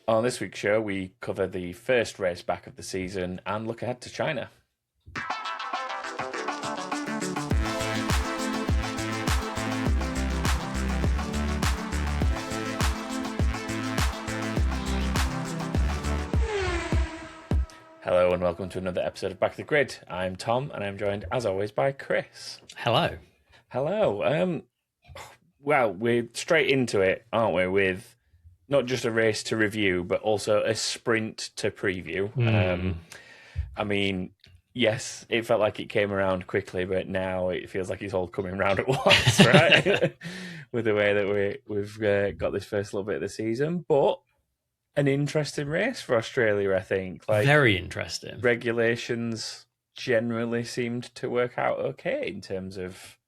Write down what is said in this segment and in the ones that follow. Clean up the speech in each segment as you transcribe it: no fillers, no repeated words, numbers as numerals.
On this week's show, we cover the first race back of the season and look ahead to China. Hello and welcome to another episode of Back of the Grid. I'm Tom and I'm joined as always by Chris. Hello. Hello. Well, we're straight into it, aren't we, with not just a race to review, but also a sprint to preview. I mean, yes, it felt like it came around quickly, but now it feels like it's all coming around at once, right? With the way that we've got this first little bit of the season. But an interesting race for Australia, I think. Very interesting. Regulations generally seemed to work out okay in terms of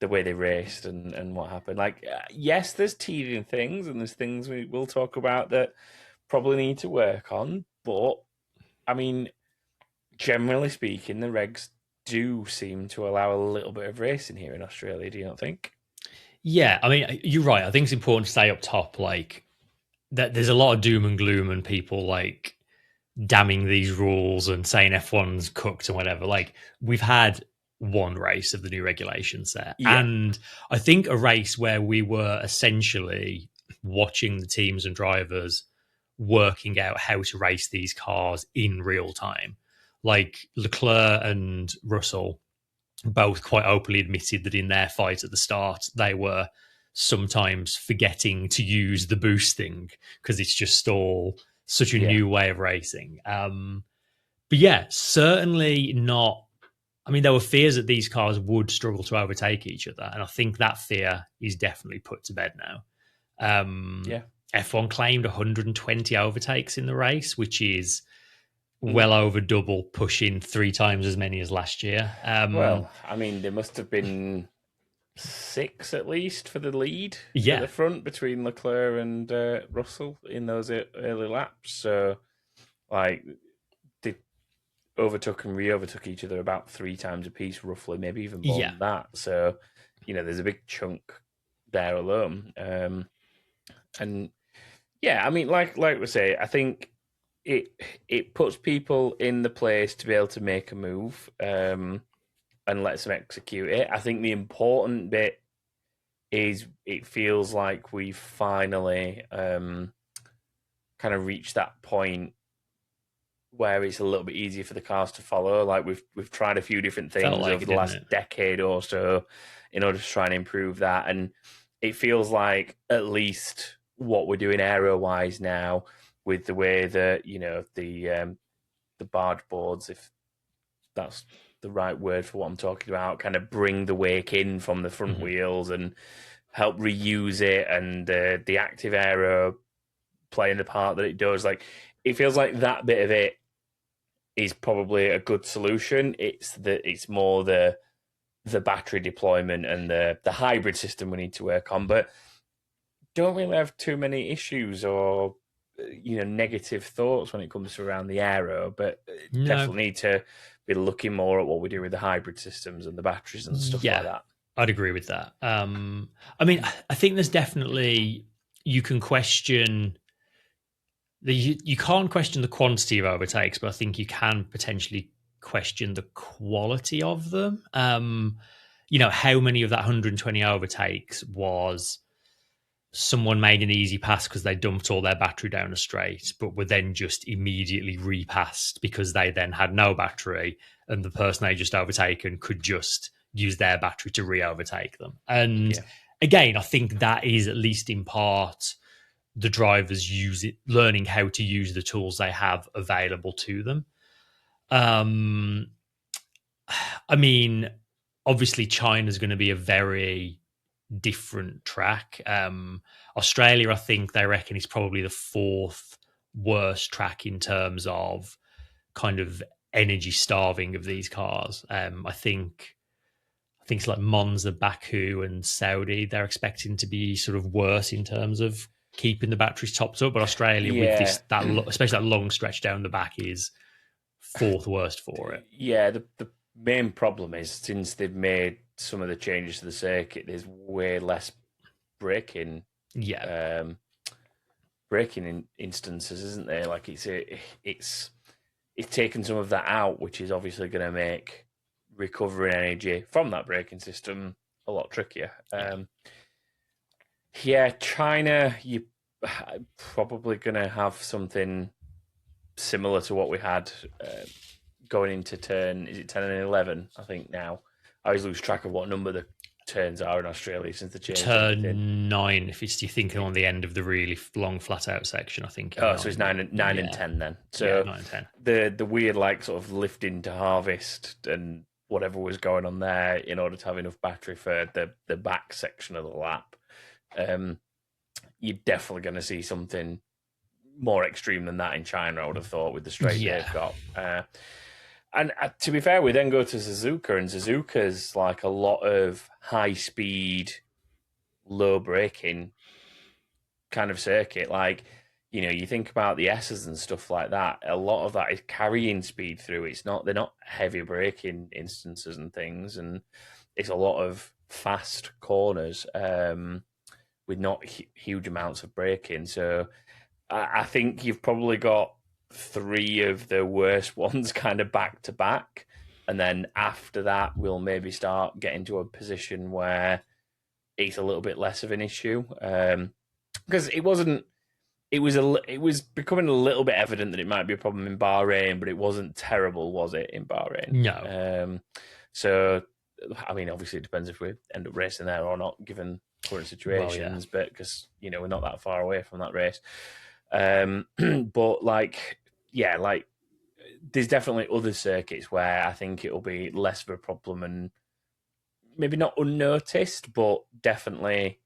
the way they raced and what happened. Yes, there's teething things and there's things we will talk about that probably need to work on. But, I mean, generally speaking, the regs do seem to allow a little bit of racing here in Australia, do you not think? Yeah, I mean, you're right. I think it's important to stay up top, that there's a lot of doom and gloom and people damning these rules and saying F1's cooked and whatever. We've had one race of the new regulations there. Yeah. And I think a race where we were essentially watching the teams and drivers working out how to race these cars in real time. Leclerc and Russell both quite openly admitted that in their fight at the start, they were sometimes forgetting to use the boosting because it's just all such a new way of racing. But yeah, certainly not. I mean, there were fears that these cars would struggle to overtake each other, and I think that fear is definitely put to bed now. F1 claimed 120 overtakes in the race, which is well over double, pushing 3 times as many as last year. Well, I mean, there must have been 6 at least for the lead at the front between Leclerc and Russell in those early laps. So, they overtook and re-overtook each other about 3 times apiece, roughly, maybe even more than that. So, there's a big chunk there alone. And yeah, I mean, like we say, I think it puts people in the place to be able to make a move and lets them execute it. I think the important bit is it feels like we've finally kind of reached that point where it's a little bit easier for the cars to follow. We've tried a few different things over the last decade or so in order to try and improve that. And it feels like at least what we're doing aero-wise now with the way that, the barge boards, if that's the right word for what I'm talking about, kind of bring the wake in from the front wheels and help reuse it, and the active aero playing the part that it does. It feels like that bit of it is probably a good solution. It's more the battery deployment and the hybrid system we need to work on, but don't really have too many issues or negative thoughts when it comes to around the aero, but definitely need to be looking more at what we do with the hybrid systems and the batteries and stuff like that. I'd agree with that. I mean, I think there's definitely, you can question you can't question the quantity of overtakes, but I think you can potentially question the quality of them. How many of that 120 overtakes was someone made an easy pass because they dumped all their battery down a straight, but were then just immediately repassed because they then had no battery and the person they just overtaken could just use their battery to re-overtake them. And again, I think that is at least in part the drivers learning how to use the tools they have available to them. I mean, obviously China's going to be a very different track. Australia, I think they reckon, is probably the 4th worst track in terms of kind of energy starving of these cars. I think it's like Monza, Baku and Saudi, they're expecting to be sort of worse in terms of keeping the batteries topped up, but Australia with especially that long stretch down the back is 4th worst for it. Yeah, the main problem is since they've made some of the changes to the circuit, there's way less braking braking instances, isn't there? Like it's taken some of that out, which is obviously going to make recovering energy from that braking system a lot trickier. China, you probably going to have something similar to what we had going into turn, is it 10 and 11, I think now. I always lose track of what number the turns are in Australia since the change. Turn 9, if you're thinking on the end of the really long flat out section, I think. So it's 9 and 10 then. So 9 and 10. The weird like sort of lifting to harvest and whatever was going on there in order to have enough battery for the back section of the lap. You're definitely going to see something more extreme than that in China, I would have thought, with the straight they've got. And to be fair, we then go to Suzuka, and Suzuka's like a lot of high-speed, low-braking kind of circuit. Like, you think about the S's and stuff like that, a lot of that is carrying speed through. They're not heavy braking instances and things, and it's a lot of fast corners with not huge amounts of braking. So I think you've probably got 3 of the worst ones kind of back to back, and then after that we'll maybe start getting to a position where it's a little bit less of an issue, because it was becoming a little bit evident that it might be a problem in Bahrain, but it wasn't terrible, was it, in Bahrain? No. So I mean, obviously it depends if we end up racing there or not given current situations, but because we're not that far away from that race. But there's definitely other circuits where I think it'll be less of a problem and maybe not unnoticed, but definitely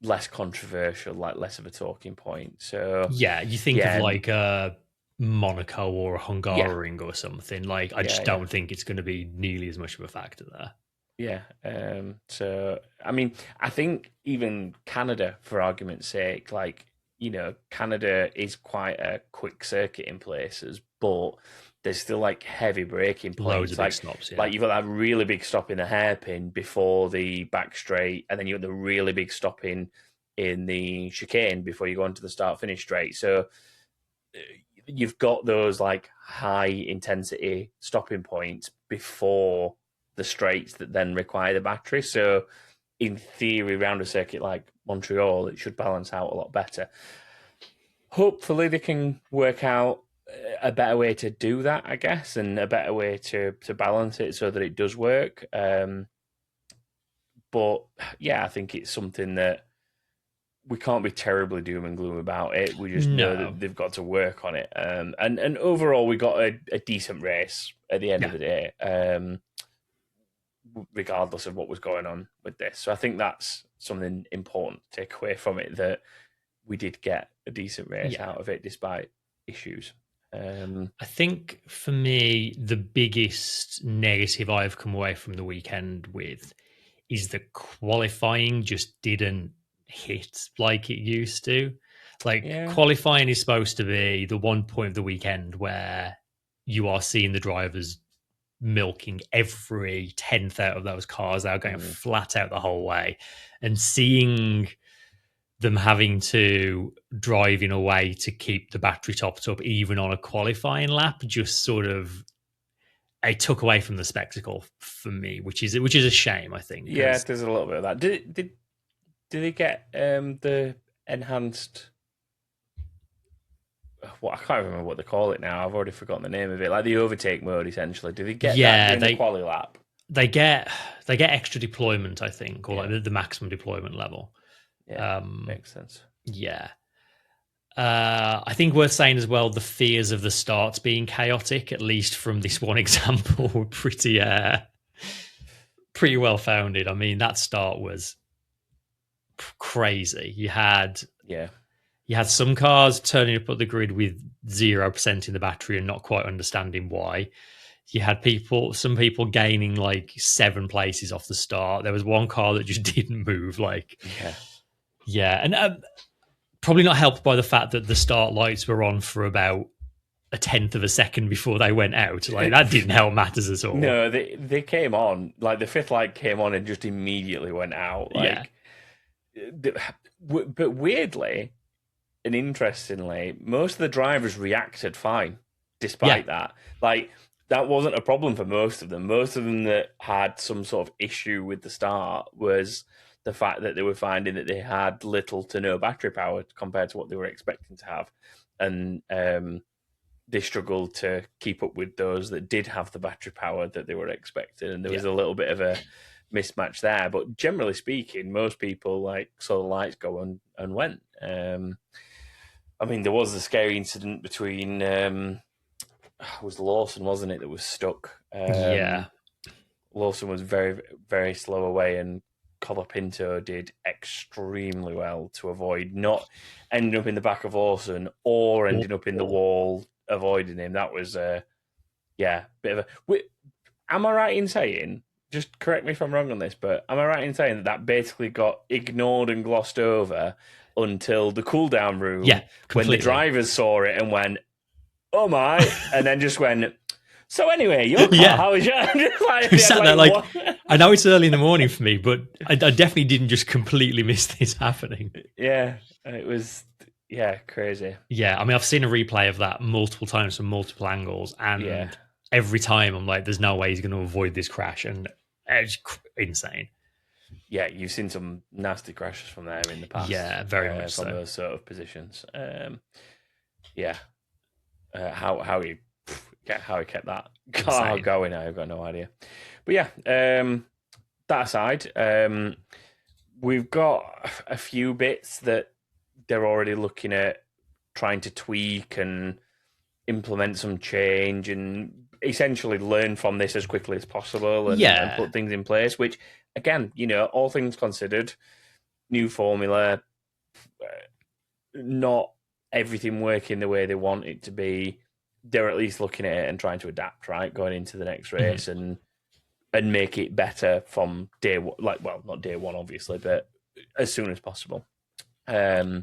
less controversial, like less of a talking point. So you think of like a Monaco or a Hungaroring or something. Like I just don't think it's going to be nearly as much of a factor there. So I mean, I think even Canada, for argument's sake, like, Canada is quite a quick circuit in places, but there's still like heavy braking points. Loads of big stops, Like you've got that really big stop in the hairpin before the back straight, and then you've got the really big stop in the chicane before you go onto the start-finish straight. So you've got those like high intensity stopping points before the straights that then require the battery. So in theory, around a circuit like Montreal, it should balance out a lot better. Hopefully they can work out a better way to do that, I guess, and a better way to balance it so that it does work. But I think it's something that we can't be terribly doom and gloom about it. We just know that they've got to work on it. And overall, we got a decent race at the end of the day, regardless of what was going on with this. So I think that's something important to take away from it, that we did get a decent race out of it despite issues. I think for me, the biggest negative I've come away from the weekend with is that qualifying just didn't hit like it used to. Qualifying is supposed to be the one point of the weekend where you are seeing the drivers milking every 10th out of those cars out, going flat out the whole way, and seeing them having to drive in a way to keep the battery topped up even on a qualifying lap just sort of, it took away from the spectacle for me, which is a shame, I think. Yeah, there's a little bit of that. Did they get the enhanced, I can't remember what they call it now. I've already forgotten the name of it. Like the overtake mode, essentially. Do they get that in the quali lap? They get extra deployment, I think, or like the maximum deployment level. Yeah, makes sense. Yeah. I think worth saying as well, the fears of the starts being chaotic, at least from this one example, were pretty well founded. I mean, that start was crazy. You had some cars turning up at the grid with 0% in the battery and not quite understanding why. You had some people gaining like 7 places off the start. There was one car that just didn't move. And probably not helped by the fact that the start lights were on for about a 1/10 of a second before they went out. Like that didn't help matters at all. No, they came on. Like the 5th light came on and just immediately went out. But weirdly, and interestingly, most of the drivers reacted fine despite that. Like, that wasn't a problem for most of them. Most of them that had some sort of issue with the start was the fact that they were finding that they had little to no battery power compared to what they were expecting to have. And they struggled to keep up with those that did have the battery power that they were expecting. And there was a little bit of a mismatch there. But generally speaking, most people like saw the lights go and went. I mean, there was a scary incident between... it was Lawson, wasn't it, that was stuck? Lawson was very, very slow away, and Colapinto did extremely well to avoid not ending up in the back of Lawson or ending up in the wall, avoiding him. That was, bit of a... Am I right in saying, just correct me if I'm wrong on this, but am I right in saying that basically got ignored and glossed over until the cool-down room when the drivers saw it and went, oh my, and then just went, so anyway, your car, how is your... sat there like, I know it's early in the morning for me, but I definitely didn't just completely miss this happening. Yeah, it was, crazy. Yeah, I mean, I've seen a replay of that multiple times from multiple angles, and every time I'm like, there's no way he's going to avoid this crash, and it's insane. Yeah, you've seen some nasty crashes from there in the past. Yeah, very much from those sort of positions. How he kept that car going, I've got no idea. But that aside, we've got a few bits that they're already looking at trying to tweak and implement some change and essentially learn from this as quickly as possible and put things in place, which, again, all things considered, new formula, not everything working the way they want it to be. They're at least looking at it and trying to adapt, right, going into the next race and make it better from day one. Like, well, not day one, obviously, but as soon as possible. They're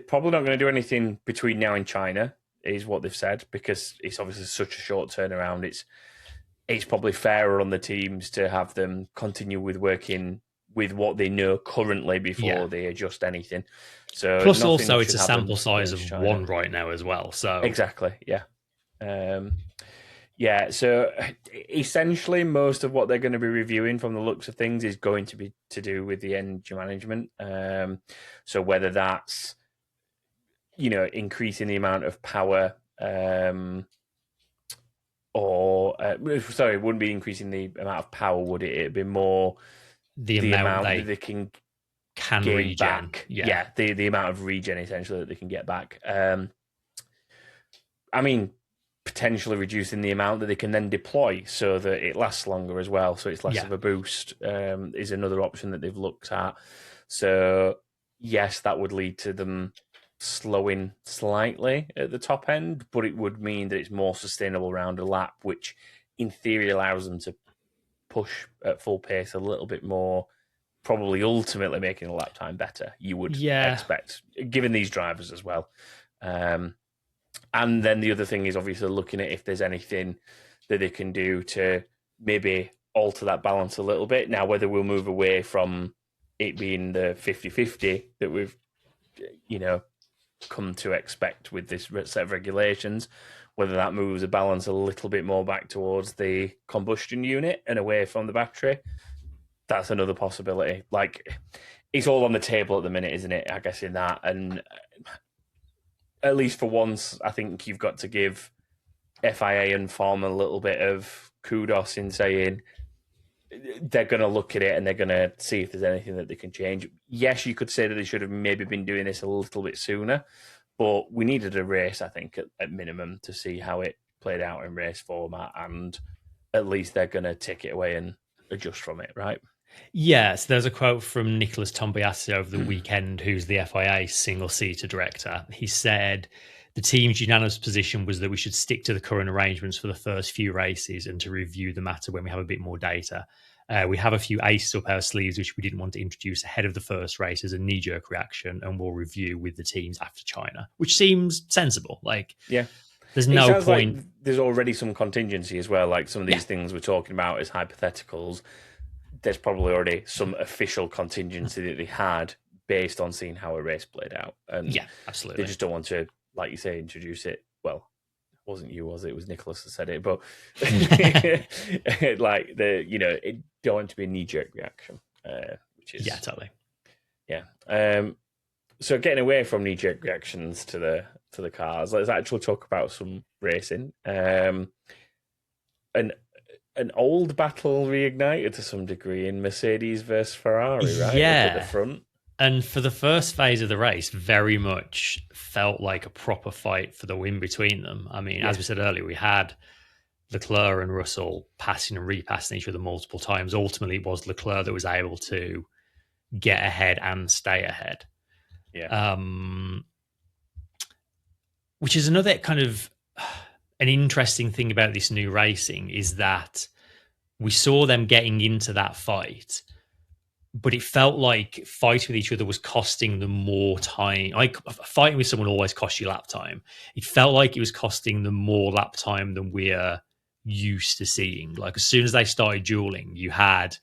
probably not going to do anything between now and China, is what they've said, because it's obviously such a short turnaround. It's probably fairer on the teams to have them continue with working with what they know currently before they adjust anything. So plus also it's a sample size of one right now as well. So exactly, so essentially most of what they're going to be reviewing from the looks of things is going to be to do with the engine management. So whether that's increasing the amount of power it wouldn't be increasing the amount of power, would it? It'd be more the amount that they can regen back. The amount of regen essentially that they can get back. I mean, potentially reducing the amount that they can then deploy so that it lasts longer as well, so it's less of a boost, is another option that they've looked at. So yes, that would lead to them slowing slightly at the top end, but it would mean that it's more sustainable around a lap, which in theory allows them to push at full pace a little bit more, probably ultimately making the lap time better, you would expect, given these drivers as well. And then the other thing is obviously looking at if there's anything that they can do to maybe alter that balance a little bit. Now, whether we'll move away from it being the 50-50 that we've, come to expect with this set of regulations, whether that moves the balance a little bit more back towards the combustion unit and away from the battery, that's another possibility. Like, it's all on the table at the minute, isn't it? I guess in that, and at least for once, I think you've got to give FIA and FOM a little bit of kudos in saying they're going to look at it and they're going to see if there's anything that they can change. Yes, you could say that they should have maybe been doing this a little bit sooner, but we needed a race, I think, at minimum, to see how it played out in race format, and at least they're going to take it away and adjust from it, right? Yes, there's a quote from Nicholas Tombiasi over the weekend, who's the FIA single-seater director. He said, the team's unanimous position was that we should stick to the current arrangements for the first few races and to review the matter when we have a bit more data. We have a few aces up our sleeves, which we didn't want to introduce ahead of the first race as a knee-jerk reaction, and we'll review with the teams after China, which seems sensible. There's no point. Like there's already some contingency as well. Like some of these things we're talking about as hypotheticals, there's probably already some official contingency that they had based on seeing how a race played out. And yeah, absolutely. They just don't want to, like you say, introduce it. Well, it wasn't you, was it? It was Nicholas that said it, but like it don't want to be a knee-jerk reaction, which is totally. Yeah. So getting away from knee-jerk reactions to the cars, let's actually talk about some racing. An old battle reignited to some degree in Mercedes versus Ferrari, right? Yeah. Up at the front. And for the first phase of the race, very much felt like a proper fight for the win between them. I mean, as we said earlier, we had Leclerc and Russell passing and repassing each other multiple times. Ultimately, it was Leclerc that was able to get ahead and stay ahead. Yeah. Which is another kind of an interesting thing about this new racing is that we saw them getting into that fight, but it felt like fighting with each other was costing them more time. Like fighting with someone always costs you lap time. It felt like it was costing them more lap time than we're used to seeing. Like as soon as they started dueling, you had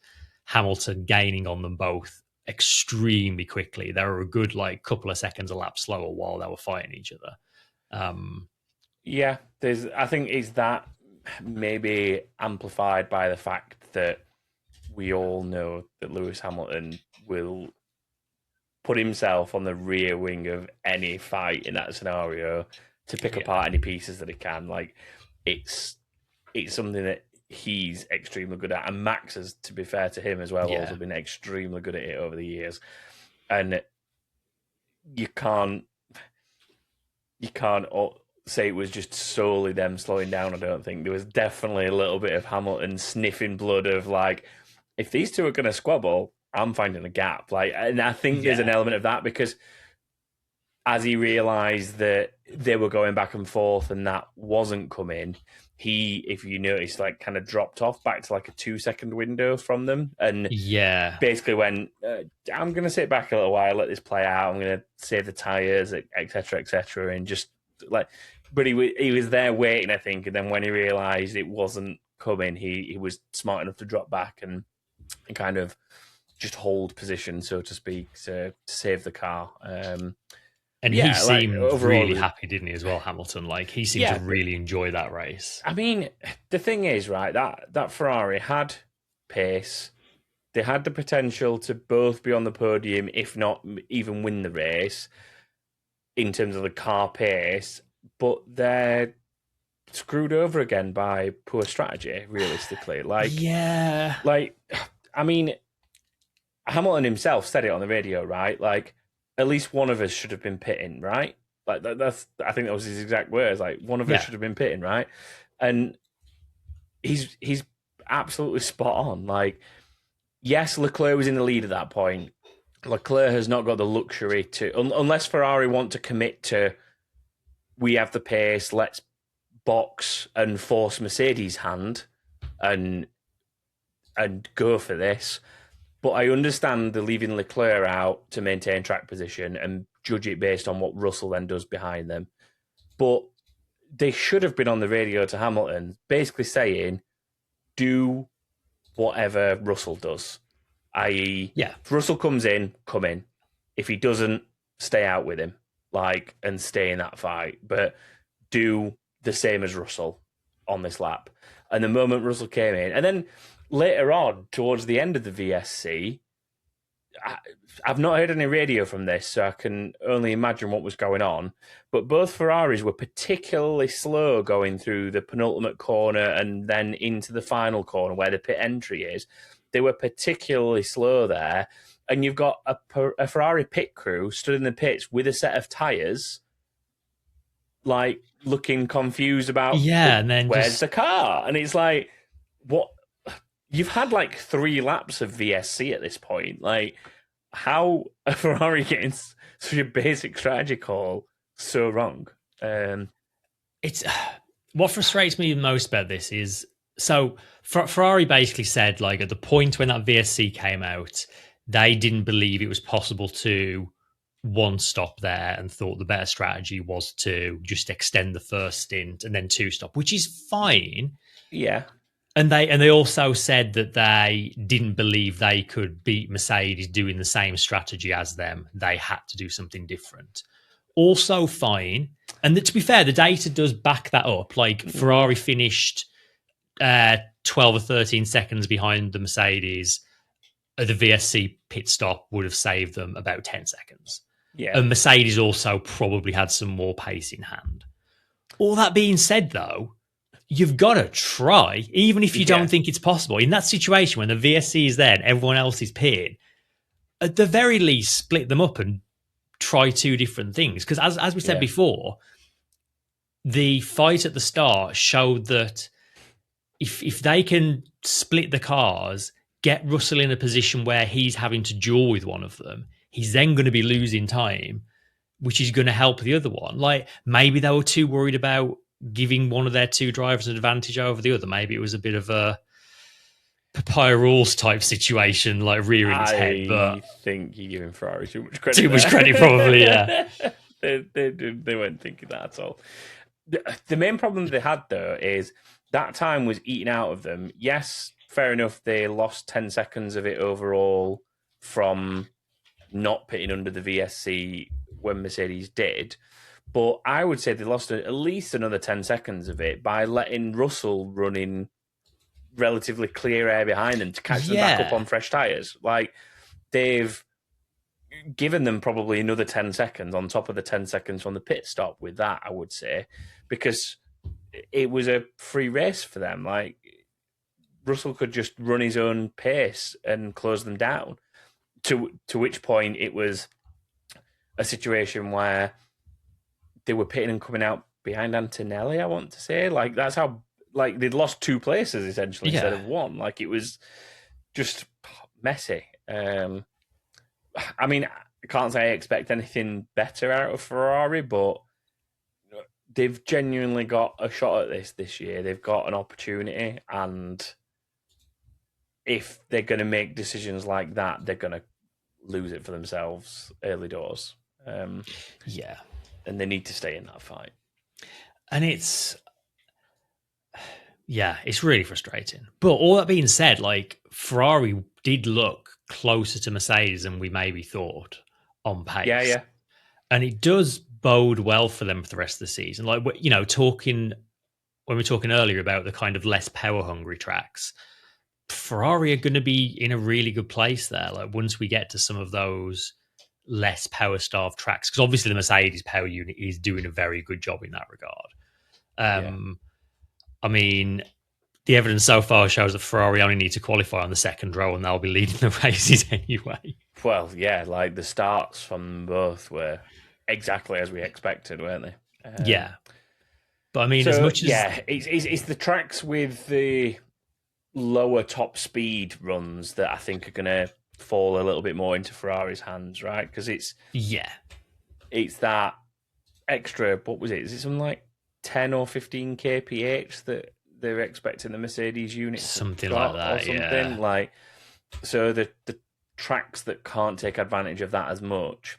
Hamilton gaining on them both extremely quickly. They were a good couple of seconds a lap slower while they were fighting each other. Yeah, I think is that maybe amplified by the fact that we all know that Lewis Hamilton will put himself on the rear wing of any fight in that scenario to pick apart any pieces that he can. Like it's something that he's extremely good at, and Max has, to be fair to him as well, also been extremely good at it over the years. And you can't say it was just solely them slowing down. I don't think there was definitely a little bit of Hamilton sniffing blood of if these two are going to squabble, I'm finding a gap. And I think there's an element of that because as he realised that they were going back and forth and that wasn't coming, he, if you notice, kind of dropped off back to a 2-second window from them, and basically went, I'm going to sit back a little while, let this play out. I'm going to save the tires, etc., and just But he was there waiting, I think, and then when he realised it wasn't coming, he was smart enough to drop back and kind of just hold position, so to speak, to save the car. And he seemed really happy, didn't he, as well, Hamilton? He seemed to really enjoy that race. I mean, the thing is, right, that Ferrari had pace. They had the potential to both be on the podium, if not even win the race, in terms of the car pace, but they're screwed over again by poor strategy, realistically. I mean, Hamilton himself said it on the radio, right? At least one of us should have been pitting, right? That's I think that was his exact words. One of us should have been pitting, right? And he's absolutely spot on. Yes, Leclerc was in the lead at that point. Leclerc has not got the luxury to, unless Ferrari want to commit to, we have the pace, let's box and force Mercedes' hand and go for this. But I understand the leaving Leclerc out to maintain track position and judge it based on what Russell then does behind them. But they should have been on the radio to Hamilton, basically saying, do whatever Russell does. I.e., if Russell comes in, come in. If he doesn't, stay out with him, and stay in that fight. But do the same as Russell on this lap. And the moment Russell came in, and then later on, towards the end of the VSC, I've not heard any radio from this, so I can only imagine what was going on. But both Ferraris were particularly slow going through the penultimate corner and then into the final corner where the pit entry is. They were particularly slow there. And you've got a Ferrari pit crew stood in the pits with a set of tyres, looking confused about and then where's the car? And it's what? You've had 3 laps of VSC at this point. How are Ferrari getting such a basic strategy call so wrong? It's what frustrates me most about this is Ferrari basically said at the point when that VSC came out, they didn't believe it was possible to one stop there and thought the better strategy was to just extend the first stint and then 2 stop, which is fine. Yeah. And they also said that they didn't believe they could beat Mercedes doing the same strategy as them. They had to do something different. Also fine. And to be fair, the data does back that up. Like Ferrari finished 12 or 13 seconds behind the Mercedes. The VSC pit stop would have saved them about 10 seconds. Yeah. And Mercedes also probably had some more pace in hand. All that being said, though, you've got to try, even if you don't think it's possible. In that situation, when the VSC is there and everyone else is pitting, at the very least, split them up and try two different things. Because as we said before, the fight at the start showed that if they can split the cars, get Russell in a position where he's having to duel with one of them, he's then going to be losing time, which is going to help the other one. Like, maybe they were too worried about giving one of their two drivers an advantage over the other. Maybe it was a bit of a Papaya Rules type situation, like rearing his head. But I think you're giving Ferrari too much credit. Too much credit, probably, yeah. They weren't thinking that at all. The main problem they had, though, is that time was eaten out of them. Yes, fair enough, they lost 10 seconds of it overall from not pitting under the VSC when Mercedes did. But I would say they lost at least another 10 seconds of it by letting Russell run in relatively clear air behind them to catch them back up on fresh tyres. Like, they've given them probably another 10 seconds on top of the 10 seconds from the pit stop with that, I would say, because it was a free race for them. Like, Russell could just run his own pace and close them down, to which point it was a situation where they were pitting and coming out behind Antonelli, I want to say. Like, that's how, like, they'd lost 2 places, essentially, instead of 1. Like, it was just messy. I mean, I can't say I expect anything better out of Ferrari, but they've genuinely got a shot at this year. They've got an opportunity, and if they're going to make decisions like that, they're going to lose it for themselves early doors. And they need to stay in that fight. And it's really frustrating. But all that being said, like, Ferrari did look closer to Mercedes than we maybe thought on pace. Yeah. And it does bode well for them for the rest of the season. Like, you know, when we were talking earlier about the kind of less power hungry tracks, Ferrari are going to be in a really good place there. Like, once we get to some of those less power starved tracks, because obviously the Mercedes power unit is doing a very good job in that regard. I mean, the evidence so far shows that Ferrari only need to qualify on the second row and they'll be leading the races anyway. Well, yeah, like the starts from both were exactly as we expected, weren't they? But I mean, as much as it's the tracks with the lower top speed runs that I think are going to fall a little bit more into Ferrari's hands, right? Because it's that extra, what was it? Is it something like 10 or 15 kph that they're expecting the Mercedes unit something like that, or something? Like, so the tracks that can't take advantage of that as much,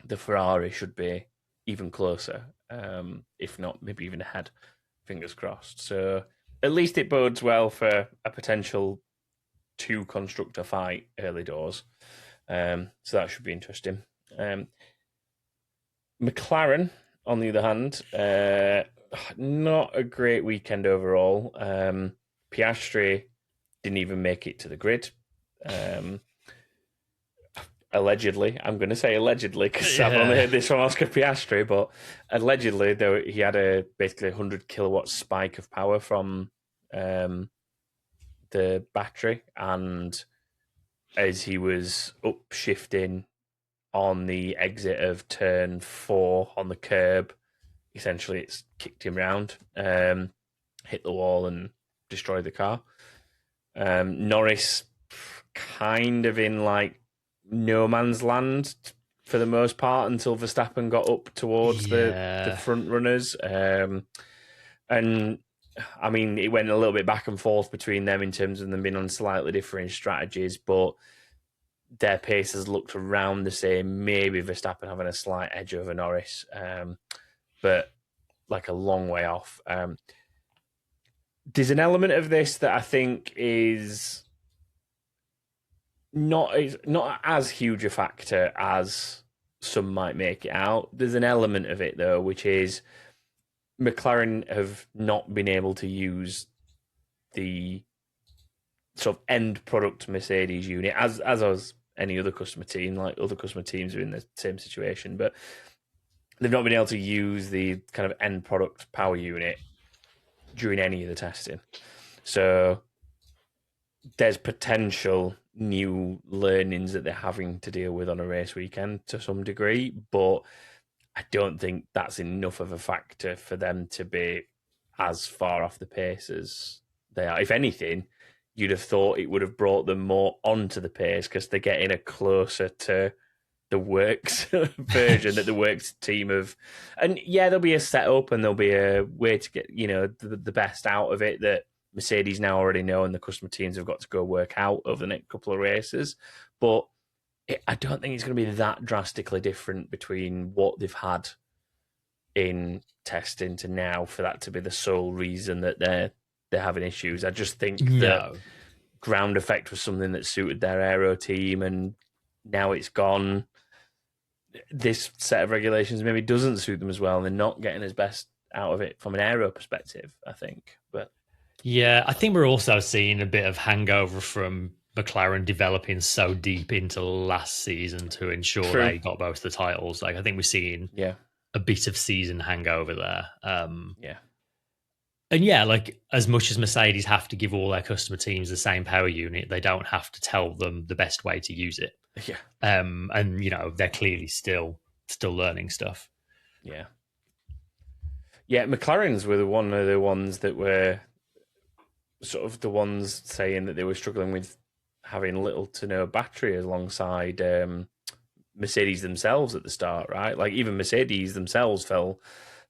the Ferrari should be even closer, if not maybe even ahead. Fingers crossed. So at least it bodes well for a potential 2 constructor fight early doors. So that should be interesting. McLaren, on the other hand, not a great weekend overall. Piastri didn't even make it to the grid. Allegedly, I'm going to say allegedly because I've only heard this from Oscar Piastri, but allegedly, though, he had basically 100 kilowatt spike of power from the battery, and as he was upshifting on the exit of turn 4 on the curb, essentially it's kicked him round, hit the wall and destroyed the car. Norris kind of in like no man's land for the most part until Verstappen got up towards the front runners. And I mean, it went a little bit back and forth between them in terms of them being on slightly different strategies, but their paces looked around the same. Maybe Verstappen having a slight edge over Norris, but like a long way off. there's an element of this that I think is not as huge a factor as some might make it out. There's an element of it though, which is McLaren have not been able to use the sort of end product Mercedes unit as any other customer team. Like other customer teams are in the same situation, but they've not been able to use the kind of end product power unit during any of the testing. So there's potential new learnings that they're having to deal with on a race weekend to some degree, but I don't think that's enough of a factor for them to be as far off the pace as they are. If anything, you'd have thought it would have brought them more onto the pace because they're getting a closer to the works version that the works team have. And yeah, there'll be a setup and there'll be a way to get, the best out of it that Mercedes now already know and the customer teams have got to go work out over the next couple of races. But I don't think it's going to be that drastically different between what they've had in testing to now for that to be the sole reason that they're having issues. I just think that ground effect was something that suited their aero team, and now it's gone. This set of regulations maybe doesn't suit them as well, and they're not getting as best out of it from an aero perspective, I think. But yeah, I think we're also seeing a bit of hangover from McLaren developing so deep into last season to ensure they got both the titles. Like I think we're seeing a bit of season hangover there. And yeah, like as much as Mercedes have to give all their customer teams the same power unit, they don't have to tell them the best way to use it. Yeah. And they're clearly still learning stuff. Yeah. Yeah, McLaren's were one of the ones that were sort of the ones saying that they were struggling with having little to no battery alongside Mercedes themselves at the start, right? Like even Mercedes themselves fell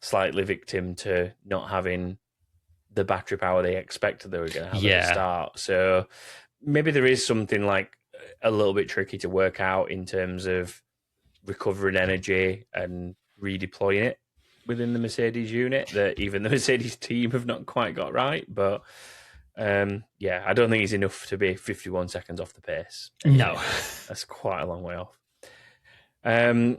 slightly victim to not having the battery power they expected they were going to have at the start. So maybe there is something like a little bit tricky to work out in terms of recovering energy and redeploying it within the Mercedes unit that even the Mercedes team have not quite got right. But I don't think it's enough to be 51 seconds off the pace. No. That's quite a long way off. I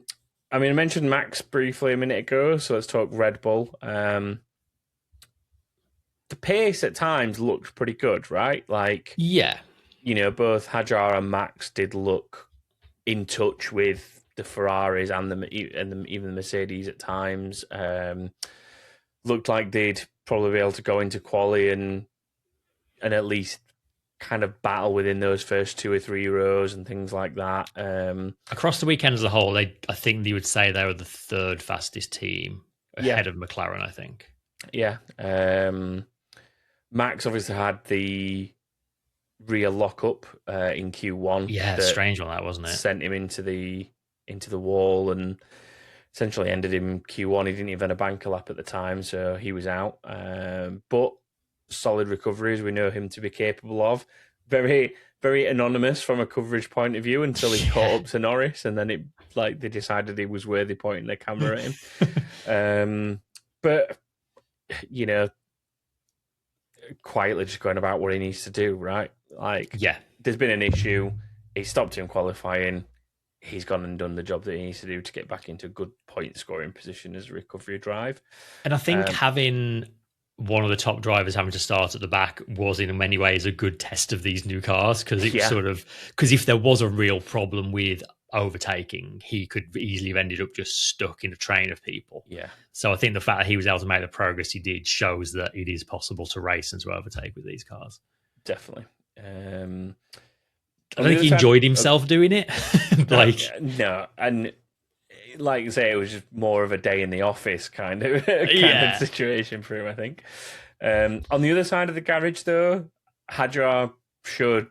mentioned Max briefly a minute ago, so let's talk Red Bull. The pace at times looked pretty good, right? Like, both Hadjar and Max did look in touch with the Ferraris and even the Mercedes at times. Looked like they'd probably be able to go into quali and at least kind of battle within those first 2 or 3 rows and things like that. Across the weekend as a whole, I think they would say they were the third fastest team ahead of McLaren, I think. Yeah. Max obviously had the rear lockup in Q1. Yeah, strange one that, wasn't it? Sent him into the wall and essentially ended him Q1. He didn't even have a banker lap at the time, so he was out. But solid recoveries we know him to be capable of. Very, very anonymous from a coverage point of view until he caught up to Norris, and then they decided he was worthy pointing their camera at him. But quietly just going about what he needs to do, right? There's been an issue. He stopped him qualifying. He's gone and done the job that he needs to do to get back into a good point scoring position as a recovery drive. And I think having one of the top drivers having to start at the back was in many ways a good test of these new cars, because it was because if there was a real problem with overtaking, he could easily have ended up just stuck in a train of people. Yeah. So I think the fact that he was able to make the progress he did shows that it is possible to race and to overtake with these cars. Definitely. I don't think he enjoyed himself doing it. No, and like you say, it was just more of a day in the office kind of situation for him, I think. On the other side of the garage, though, Hadjar showed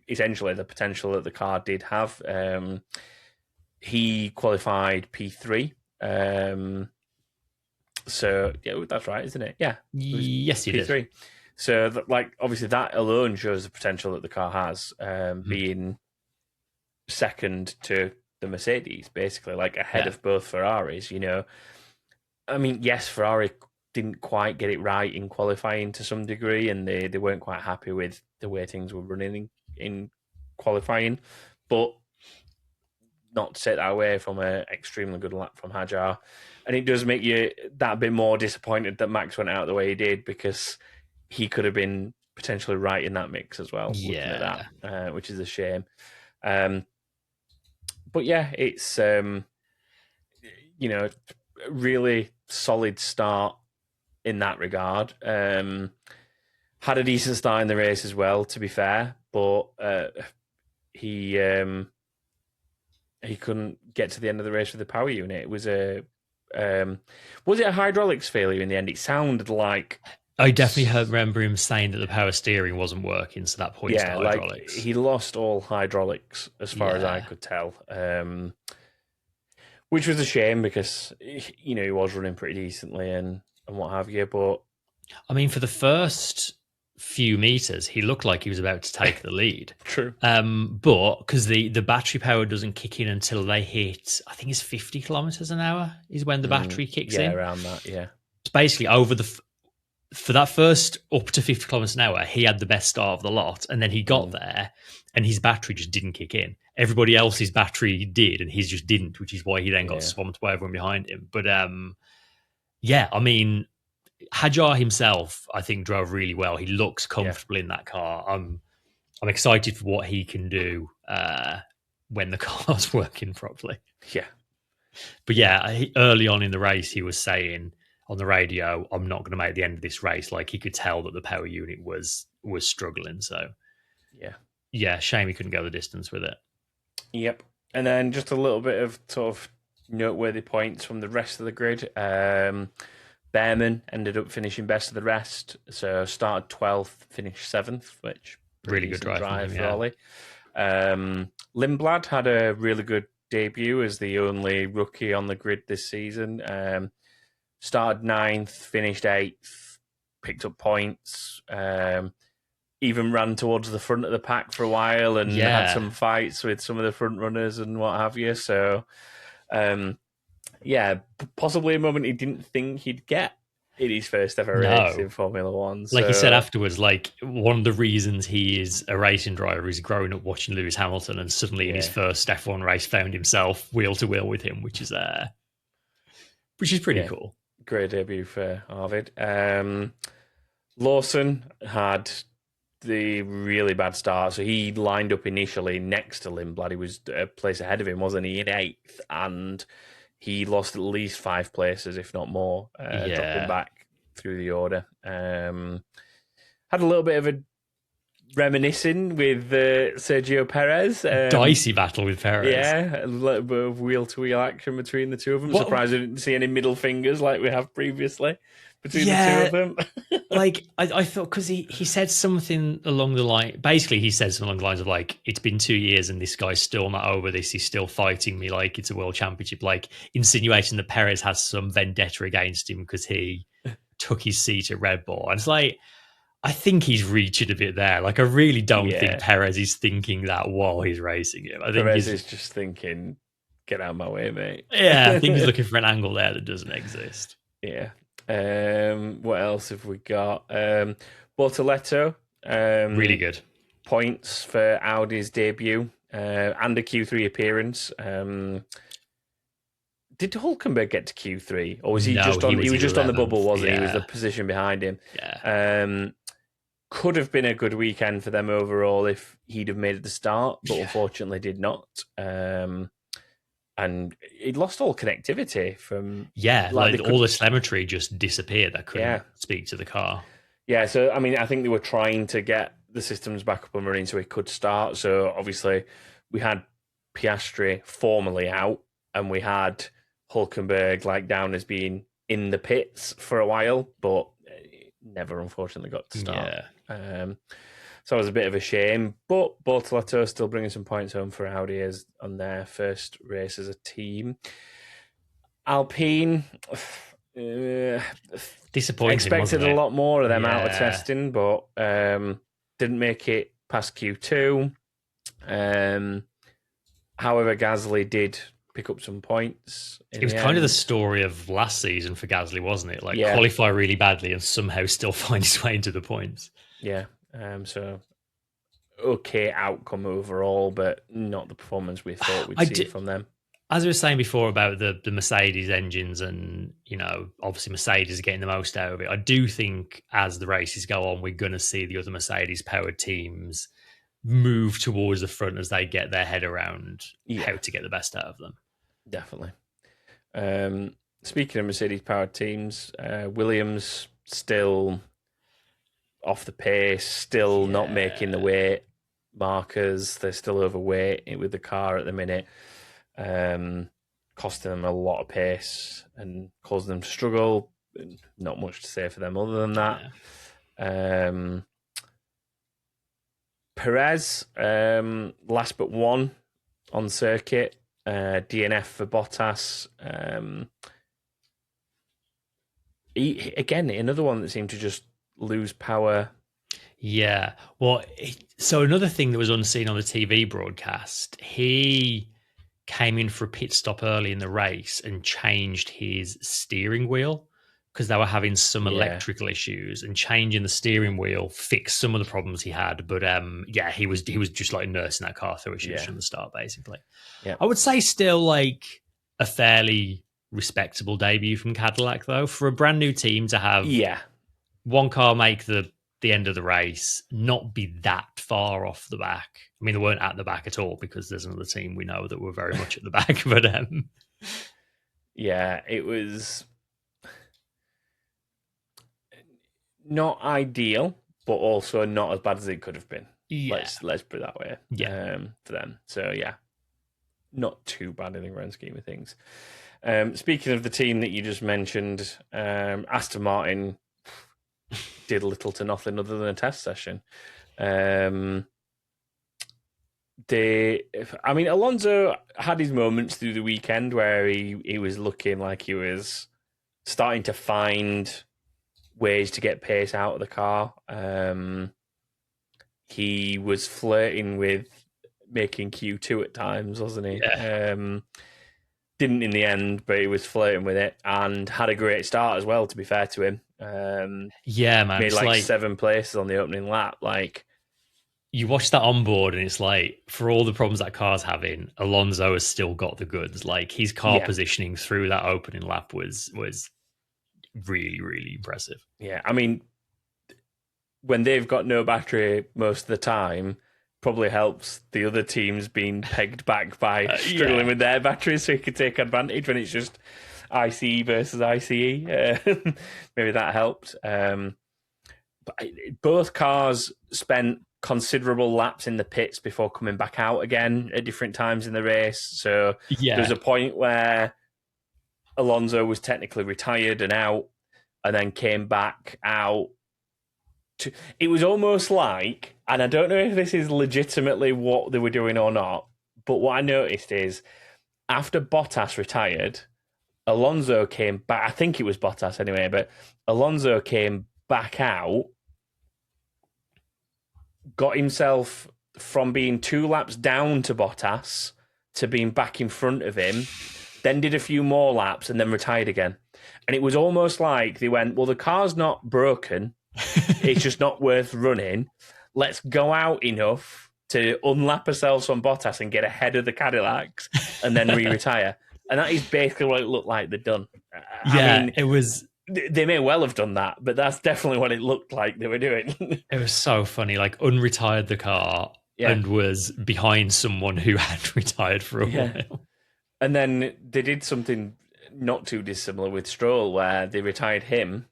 essentially the potential that the car did have. He qualified P3. So that's right, isn't it? Yeah. Yes, he P3. did. So obviously that alone shows the potential that the car has, being second to the Mercedes, basically, ahead of both Ferraris. Yes, Ferrari didn't quite get it right in qualifying to some degree, and they weren't quite happy with the way things were running in qualifying. But not to take that away from an extremely good lap from Hajar. And it does make you that bit more disappointed that Max went out the way he did, because he could have been potentially right in that mix as well, looking at that, which is a shame. But yeah, it's, really solid start in that regard. Had a decent start in the race as well, to be fair, but he couldn't get to the end of the race with the power unit. It was was it a hydraulics failure in the end? It sounded like... I definitely remember him saying that the power steering wasn't working, so that points to hydraulics. Like he lost all hydraulics as far as I could tell, which was a shame, because he was running pretty decently and what have you. But I mean, for the first few meters, he looked like he was about to take the lead. True. But because the battery power doesn't kick in until they hit, I think it's 50 kilometers an hour is when the battery kicks in. Yeah, around that. Yeah. It's basically for that first up to 50 kilometers an hour, he had the best start of the lot, and then he got there and his battery just didn't kick in. Everybody else's battery did, and his just didn't, which is why he then got swamped by everyone behind him. But I mean, Hajar himself, I think, drove really well. He looks comfortable in that car. I'm excited for what he can do when the car's working properly. Yeah. But early on in the race, he was saying on the radio, I'm not going to make the end of this race. Like, he could tell that the power unit was struggling. So, shame he couldn't go the distance with it. Yep. And then just a little bit of sort of noteworthy points from the rest of the grid. Bearman ended up finishing best of the rest. So started 12th, finished 7th, which really good drive for Ollie. Lindblad had a really good debut as the only rookie on the grid this season. Started 9th, finished 8th, picked up points, even ran towards the front of the pack for a while and had some fights with some of the front runners and what have you. So, possibly a moment he didn't think he'd get in his first ever race in Formula One. Like he said afterwards, like one of the reasons he is a racing driver is growing up watching Lewis Hamilton, and suddenly in his first F1 race found himself wheel to wheel with him, which is pretty cool. Great debut for Arvid. Lawson had the really bad start, so he lined up initially next to Lindblad. He was a place ahead of him, wasn't he, in 8th, and he lost at least 5 places, if not more, dropping back through the order. Had a little bit of a reminiscing with Sergio Perez. Dicey battle with Perez. Yeah, a little bit of wheel-to-wheel action between the two of them. Surprised I didn't see any middle fingers like we have previously between the two of them. Like, I thought, because he said something along the line, basically he said something along the lines of, like, it's been 2 years and this guy's still not over this, he's still fighting me like it's a world championship, like insinuating that Perez has some vendetta against him because he took his seat at Red Bull. And it's like, I think he's reaching a bit there. Like, I really don't think Perez is thinking that while he's racing him. I think Perez is just thinking, get out of my way, mate. Yeah, I think he's looking for an angle there that doesn't exist. Yeah. What else have we got? Bortoleto. Really good. Points for Audi's debut and a Q3 appearance. Did Hulkenberg get to Q3? Or was he just on? He was just 11th, on the bubble, wasn't he? He was the position behind him. Yeah. Could have been a good weekend for them overall if he'd have made it the start, but unfortunately did not. And he'd lost all connectivity from... Yeah, like all the telemetry just disappeared. I couldn't speak to the car. Yeah, so, I mean, I think they were trying to get the systems back up and running so he could start. So, obviously, we had Piastri formally out, and we had Hulkenberg, like, down as being in the pits for a while, but never, unfortunately, got to start. Yeah. So it was a bit of a shame, but Bortoleto still bringing some points home for Audi as on their first race as a team. Alpine, disappointing. Expected a lot more of them out of testing, but didn't make it past Q2. However, Gasly did pick up some points. It was kind of the story of last season for Gasly, wasn't it? Like qualify really badly and somehow still find his way into the points. Yeah. So okay outcome overall, but not the performance we thought we'd see from them. As I was saying before about the Mercedes engines and, obviously Mercedes are getting the most out of it. I do think as the races go on, we're going to see the other Mercedes-powered teams move towards the front as they get their head around how to get the best out of them. Definitely. Speaking of Mercedes-powered teams, Williams still off the pace, still not making the weight markers. They're still overweight with the car at the minute. Costing them a lot of pace and causing them to struggle. Not much to say for them other than that. Perez, last but one on circuit. DNF for Bottas. Again, another one that seemed to just lose power. Yeah. Well, so another thing that was unseen on the TV broadcast, he came in for a pit stop early in the race and changed his steering wheel because they were having some electrical issues, and changing the steering wheel fixed some of the problems he had. But he was just like nursing that car through issues from the start, basically. Yeah. I would say still like a fairly respectable debut from Cadillac, though, for a brand new team to have one car make the end of the race, not be that far off the back. I mean, they weren't at the back at all because there's another team we know that were very much at the back. But it was not ideal, but also not as bad as it could have been. Let's put it that way. For them. So not too bad in the grand scheme of things. Speaking of the team that you just mentioned, Aston Martin did little to nothing other than a test session. Alonso had his moments through the weekend where he was looking like he was starting to find ways to get pace out of the car. He was flirting with making Q2 at times, wasn't he? Yeah. Didn't in the end, but he was flirting with it and had a great start as well, to be fair to him. Man. Made like 7 places on the opening lap. Like, you watch that on board and it's like, for all the problems that car's having, Alonso has still got the goods. Like, his car positioning through that opening lap was really, really impressive. Yeah, I mean, when they've got no battery most of the time, probably helps the other teams being pegged back by struggling with their batteries, so you can take advantage when it's just ICE versus ICE. Maybe that helped. But both cars spent considerable laps in the pits before coming back out again at different times in the race. So there's a point where Alonso was technically retired and out, and then came back out. It was almost like, and I don't know if this is legitimately what they were doing or not, but what I noticed is after Bottas retired, Alonso came back. I think it was Bottas anyway, but Alonso came back out, got himself from being 2 laps down to Bottas to being back in front of him, then did a few more laps and then retired again. And it was almost like they went, well, the car's not broken. It's just not worth running. Let's go out enough to unlap ourselves from Bottas and get ahead of the Cadillacs and then re-retire. And that is basically what it looked like they'd done. I mean, it was... They may well have done that, but that's definitely what it looked like they were doing. It was so funny. Like, unretired the car and was behind someone who had retired for a while. And then they did something not too dissimilar with Stroll, where they retired him,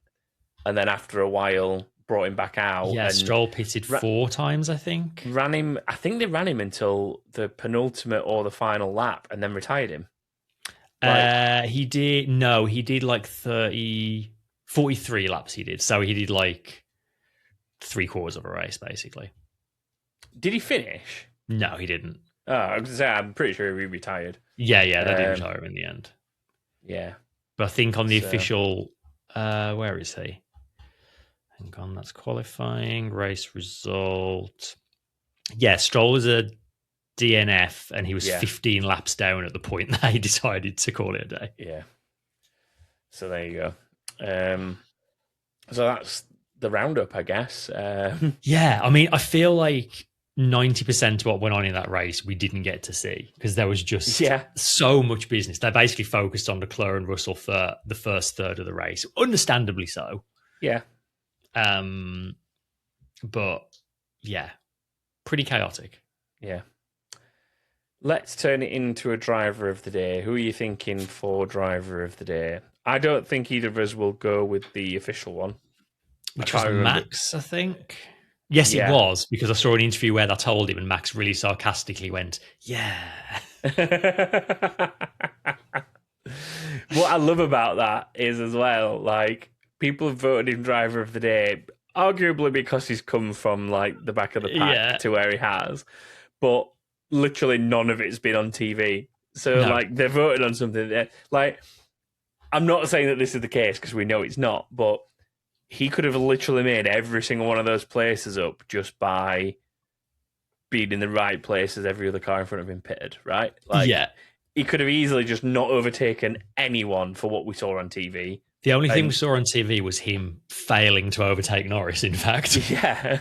and then after a while brought him back out. Yeah, and Stroll pitted 4 times, I think. I think they ran him until the penultimate or the final lap, and then retired him. He did like 43 laps he did. So he did like 3/4 of a race, basically. Did he finish? No, he didn't. Oh, I was going to say, I'm pretty sure he retired. Yeah, they did retire him in the end. Yeah. But I think on the official... where is he? Hang on, that's qualifying. Race result. Yeah, Stroll was a DNF, and he was 15 laps down at the point that he decided to call it a day. Yeah. So there you go. So that's the roundup, I guess. Yeah, I mean, I feel like 90% of what went on in that race we didn't get to see because there was just so much business. They basically focused on Leclerc and Russell for the first third of the race, understandably so. Yeah. But yeah, pretty chaotic. Yeah. Let's turn it into a driver of the day. Who are you thinking for driver of the day? I don't think either of us will go with the official one. Which was Max, I think. Yes, it was, because I saw an interview where they told him and Max really sarcastically went, yeah. What I love about that is as well, like, people have voted him driver of the day, arguably because he's come from, like, the back of the pack to where he has. But literally none of it's been on TV. So, like, they're voted on something that, like, I'm not saying that this is the case because we know it's not, but he could have literally made every single one of those places up just by being in the right place as every other car in front of him pitted, right? Like, he could have easily just not overtaken anyone for what we saw on TV. The only thing we saw on TV was him failing to overtake Norris, in fact. Yeah.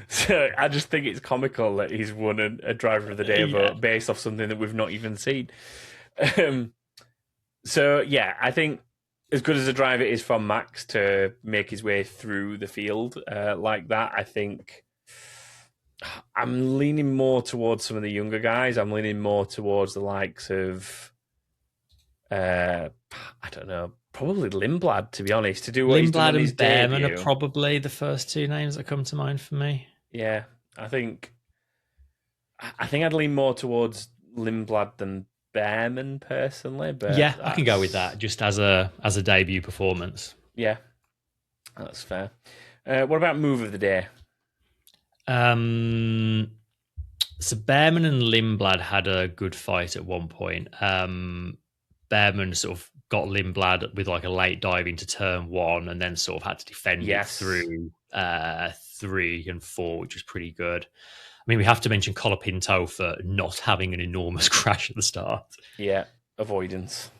So I just think it's comical that he's won a driver of the day vote based off something that we've not even seen. So, yeah, I think as good as a driver is from Max to make his way through the field like that, I think I'm leaning more towards some of the younger guys. I'm leaning more towards the likes of, I don't know, probably Lindblad, to be honest. To do what he's done in his debut. Bearman debut. Are probably the first two names that come to mind for me. Yeah, I think I'd lean more towards Lindblad than Bearman personally, but yeah, I can go with that just as a debut performance. Yeah, that's fair. What about move of the day? So Bearman and Lindblad had a good fight at one point. Bearman sort of got Lindblad with like a late dive into turn one, and then sort of had to defend it through 3 and 4, which was pretty good. I mean, we have to mention Colapinto for not having an enormous crash at the start. Yeah, avoidance.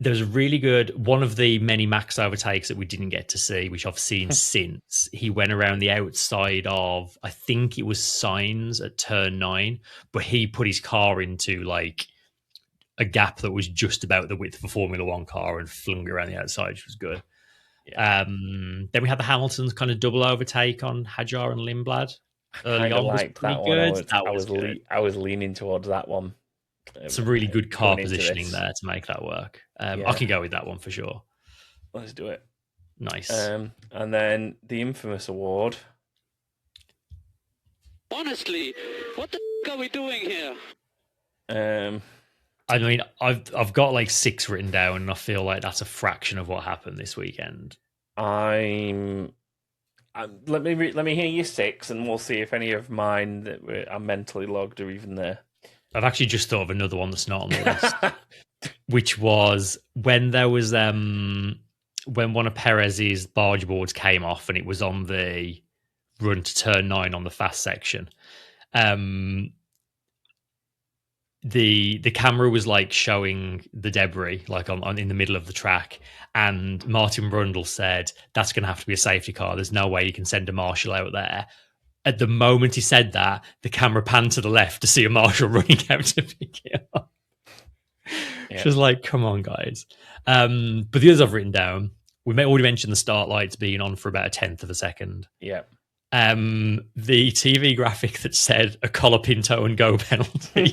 There was a really good, one of the many Max overtakes that we didn't get to see, which I've seen since. He went around the outside of, I think it was Sainz at turn 9, but he put his car into like a gap that was just about the width of a Formula One car and flung around the outside, which was good. Yeah. Then we had the Hamiltons kind of double overtake on Hadjar and Lindblad. I liked that one. I was leaning towards that one. It's a really good car positioning there to make that work. I can go with that one for sure. Let's do it. Nice. And then the infamous award. Honestly, what the f*** are we doing here? I mean, I've got like 6 written down, and I feel like that's a fraction of what happened this weekend. Let me hear your 6, and we'll see if any of mine that are mentally logged are even there. I've actually just thought of another one that's not on the list, which was when there was when one of Perez's barge boards came off, and it was on the run to turn 9 on the fast section. The camera was like showing the debris like on in the middle of the track, and Martin Brundle said that's going to have to be a safety car. There's no way you can send a marshal out there. At the moment he said that, the camera panned to the left to see a marshal running out to pick it up. Yeah. Just like, come on, guys. But the others I've written down, we already mentioned the start lights being on for about a 10th of a second. Yeah. The TV graphic that said a Colapinto and go penalty,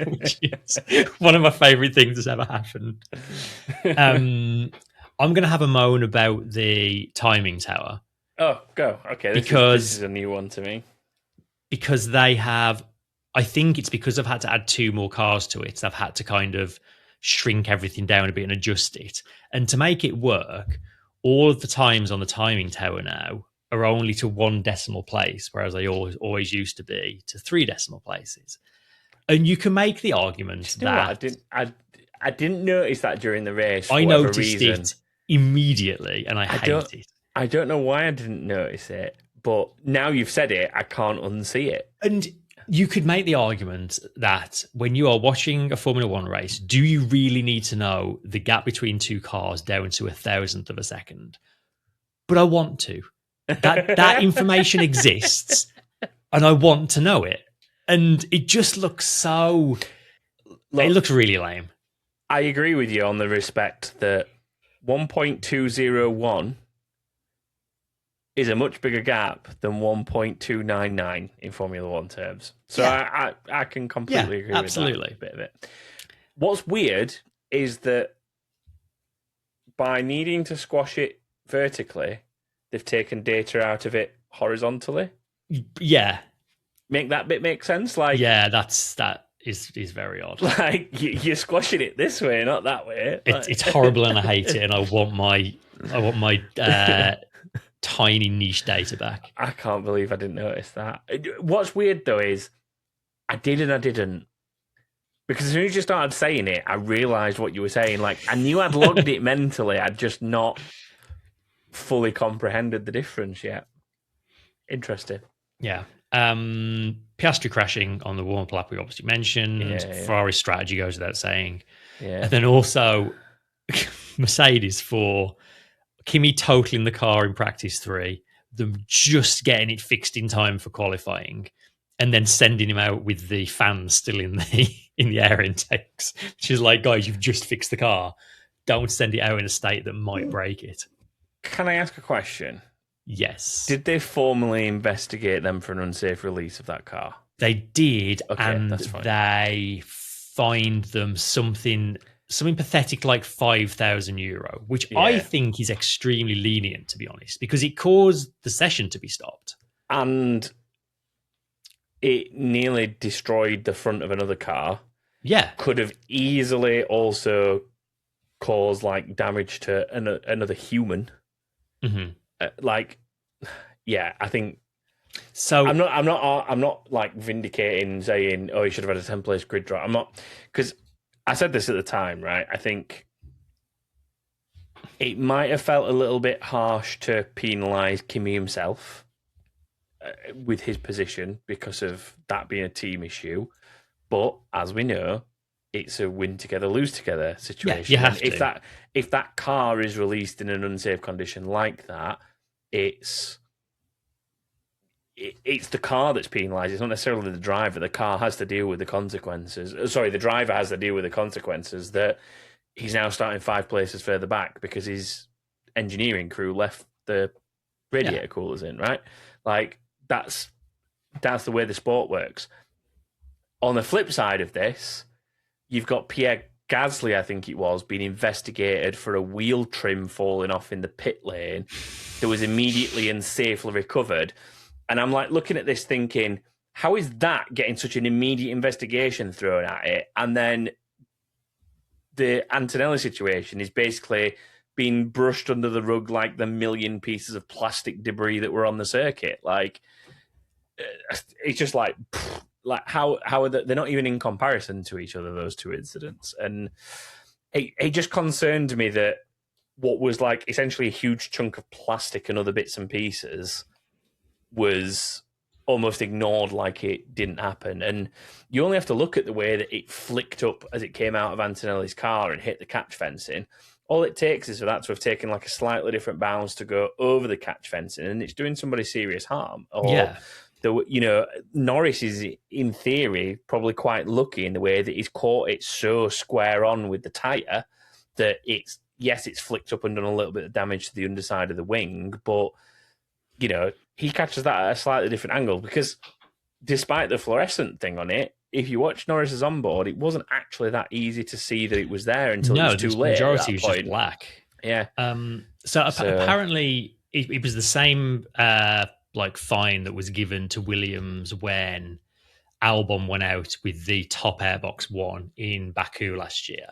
which is one of my favourite things that's ever happened. I'm going to have a moan about the timing tower. Oh, go. Okay, this is a new one to me. Because they have, I think it's because they've had to add 2 more cars to it. They've had to kind of shrink everything down a bit and adjust it. And to make it work, all of the times on the timing tower now are only to 1 decimal place, whereas they always used to be to 3 decimal places. And you can make the argument that I didn't notice that during the race. I noticed it immediately, and I hate it. I don't know why I didn't notice it, but now you've said it, I can't unsee it. And You could make the argument that when you are watching a Formula One race, do you really need to know the gap between two cars down to 1,000th of a second? But I want to. That information exists, and I want to know it. And it just looks so... Look, it looks really lame. I agree with you on the respect that 1.201 is a much bigger gap than 1.299 in Formula One terms. So yeah. I can completely agree with that a bit of it. What's weird is that by needing to squash it vertically, they've taken data out of it horizontally. Yeah. Make that bit make sense? Like, yeah, that is very odd. Like you're squashing it this way, not that way. It's horrible, and I hate it. And I want my tiny niche data back. I can't believe I didn't notice that. What's weird though is I did and I didn't, because as soon as you started saying it, I realised what you were saying. Like I knew I'd logged it mentally, I'd just not fully comprehended the difference yet. Interesting. Yeah. Piastri crashing on the warm-up lap we obviously mentioned. Ferrari's strategy goes without saying. Yeah. And then also Mercedes for Kimi totaling the car in practice 3, them just getting it fixed in time for qualifying, and then sending him out with the fans still in the air intakes. She's like, guys, you've just fixed the car. Don't send it out in a state that might break it. Can I ask a question? Yes. Did they formally investigate them for an unsafe release of that car? They did, okay, and that's fine. They fined them something pathetic like €5,000, which I think is extremely lenient, to be honest, because it caused the session to be stopped. And it nearly destroyed the front of another car. Yeah. Could have easily also caused like damage to another human. Mm-hmm. I think so. I'm not like vindicating saying, oh, you should have had a 10-place grid draw. I'm not, because I said this at the time, right? I think it might have felt a little bit harsh to penalise Kimi himself with his position because of that being a team issue. But as we know, it's a win together, lose together situation. Yeah, you have to. If that car is released in an unsafe condition like that, it's the car that's penalised. It's not necessarily the driver. The car has to deal with the consequences. Sorry, the driver has to deal with the consequences that he's now starting 5 places further back because his engineering crew left the radiator coolers in, right? Like, that's the way the sport works. On the flip side of this, you've got Pierre Gasly, I think it was, being investigated for a wheel trim falling off in the pit lane that was immediately and safely recovered. And I'm like looking at this thinking, how is that getting such an immediate investigation thrown at it? And then the Antonelli situation is basically being brushed under the rug like the million pieces of plastic debris that were on the circuit. Like, it's just like how are they're not even in comparison to each other, those two incidents. And it just concerned me that what was like essentially a huge chunk of plastic and other bits and pieces was almost ignored like it didn't happen. And you only have to look at the way that it flicked up as it came out of Antonelli's car and hit the catch fencing. All it takes is for that to have taken like a slightly different bounce to go over the catch fencing, and it's doing somebody serious harm. Or Norris is, in theory, probably quite lucky in the way that he's caught it so square on with the tyre that it's flicked up and done a little bit of damage to the underside of the wing, but he catches that at a slightly different angle, because despite the fluorescent thing on it, if you watch Norris's onboard, it wasn't actually that easy to see that it was there until it was too late. The majority was just black. Yeah. So apparently it was the same fine that was given to Williams when Albon went out with the top airbox 1 in Baku last year.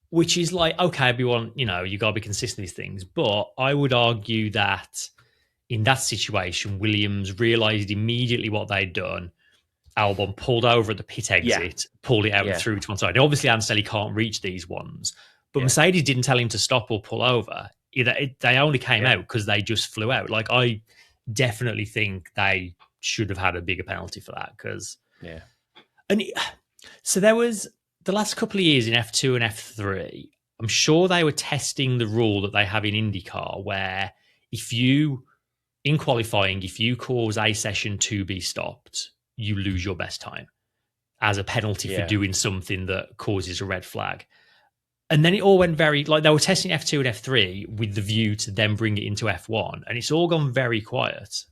Which is like, okay, everyone, you got to be consistent with these things. But I would argue that in that situation, Williams realised immediately what they'd done. Albon pulled over at the pit exit, pulled it out and through to one side. Obviously, Antonelli can't reach these ones. But Mercedes didn't tell him to stop or pull over. They only came out because they just flew out. Like, I definitely think they should have had a bigger penalty for that because so there was the last couple of years in F2 and F3. I'm sure they were testing the rule that they have in IndyCar, where in qualifying, if you cause a session to be stopped, you lose your best time as a penalty for doing something that causes a red flag. And then it all went they were testing F2 and F3 with the view to then bring it into F1, and it's all gone very quiet.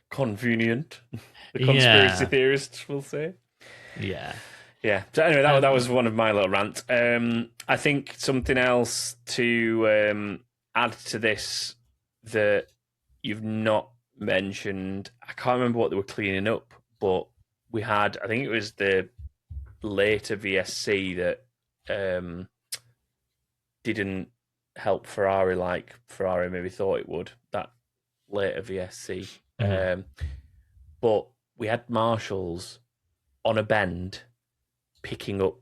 Convenient. The conspiracy theorists will say. Yeah. Yeah. So anyway, that was one of my little rants. I think something else to add to this that you've not mentioned, I can't remember what they were cleaning up, but we had, I think it was the later VSC that didn't help Ferrari like Ferrari maybe thought it would, that later VSC. But we had marshals on a bend picking up.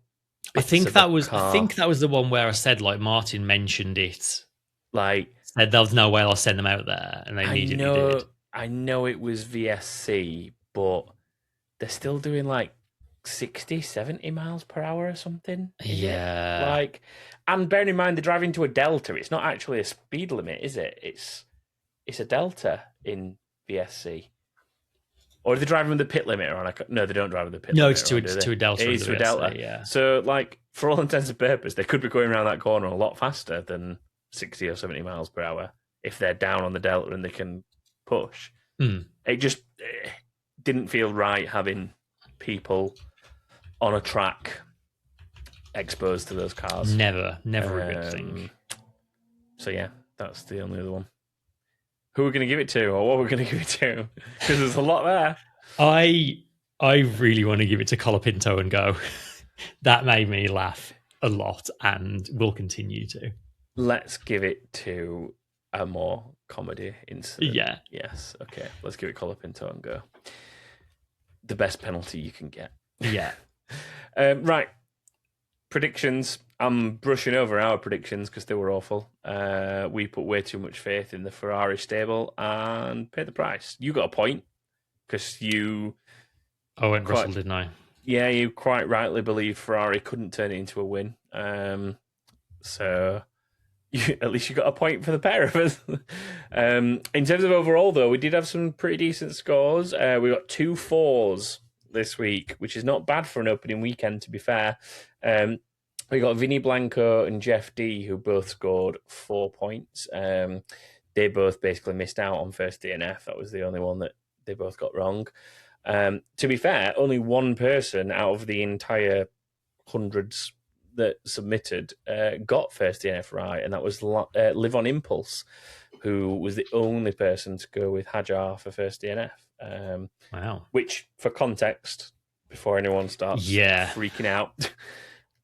I think that was the one where I said like Martin mentioned it. Like said there was no way I'll send them out there, and they immediately did. I know it was VSC, but they're still doing like 60, 70 miles per hour or something. Yeah. Like, and bearing in mind they're driving to a delta, it's not actually a speed limit, is it? It's a delta in VSC. Or are they driving with the pit limit on? No, they don't drive with the pit limit. No, it's to a delta. It is to a delta. Yeah. So, like, for all intents and purposes, they could be going around that corner a lot faster than 60 or 70 miles per hour if they're down on the delta and they can push. It just didn't feel right having people on a track exposed to those cars. Never a good thing. So, yeah, that's the only other one. Who we're going to give it to, or what we're going to give it to, because there's a lot there. I really want to give it to Colapinto and go. That made me laugh a lot, and will continue to. Let's give it to a more comedy incident. Yeah. Yes. Okay. Let's give it Colapinto and go. The best penalty you can get. Yeah. Right. Predictions. I'm brushing over our predictions because they were awful. We put way too much faith in the Ferrari stable and paid the price. You got a point because you... I went Russell, didn't I? Yeah, you quite rightly believe Ferrari couldn't turn it into a win. So at least you got a point for the pair of us. In terms of overall, though, we did have some pretty decent scores. We got 2 4s this week, which is not bad for an opening weekend, to be fair. We got Vinny Blanco and Jeff D, who both scored 4 points. They both basically missed out on first DNF. That was the only one that they both got wrong. To be fair, only one person out of the entire hundreds that submitted got first DNF right, and that was Live on Impulse, who was the only person to go with Hajar for first DNF. Wow. Which, for context, before anyone starts freaking out,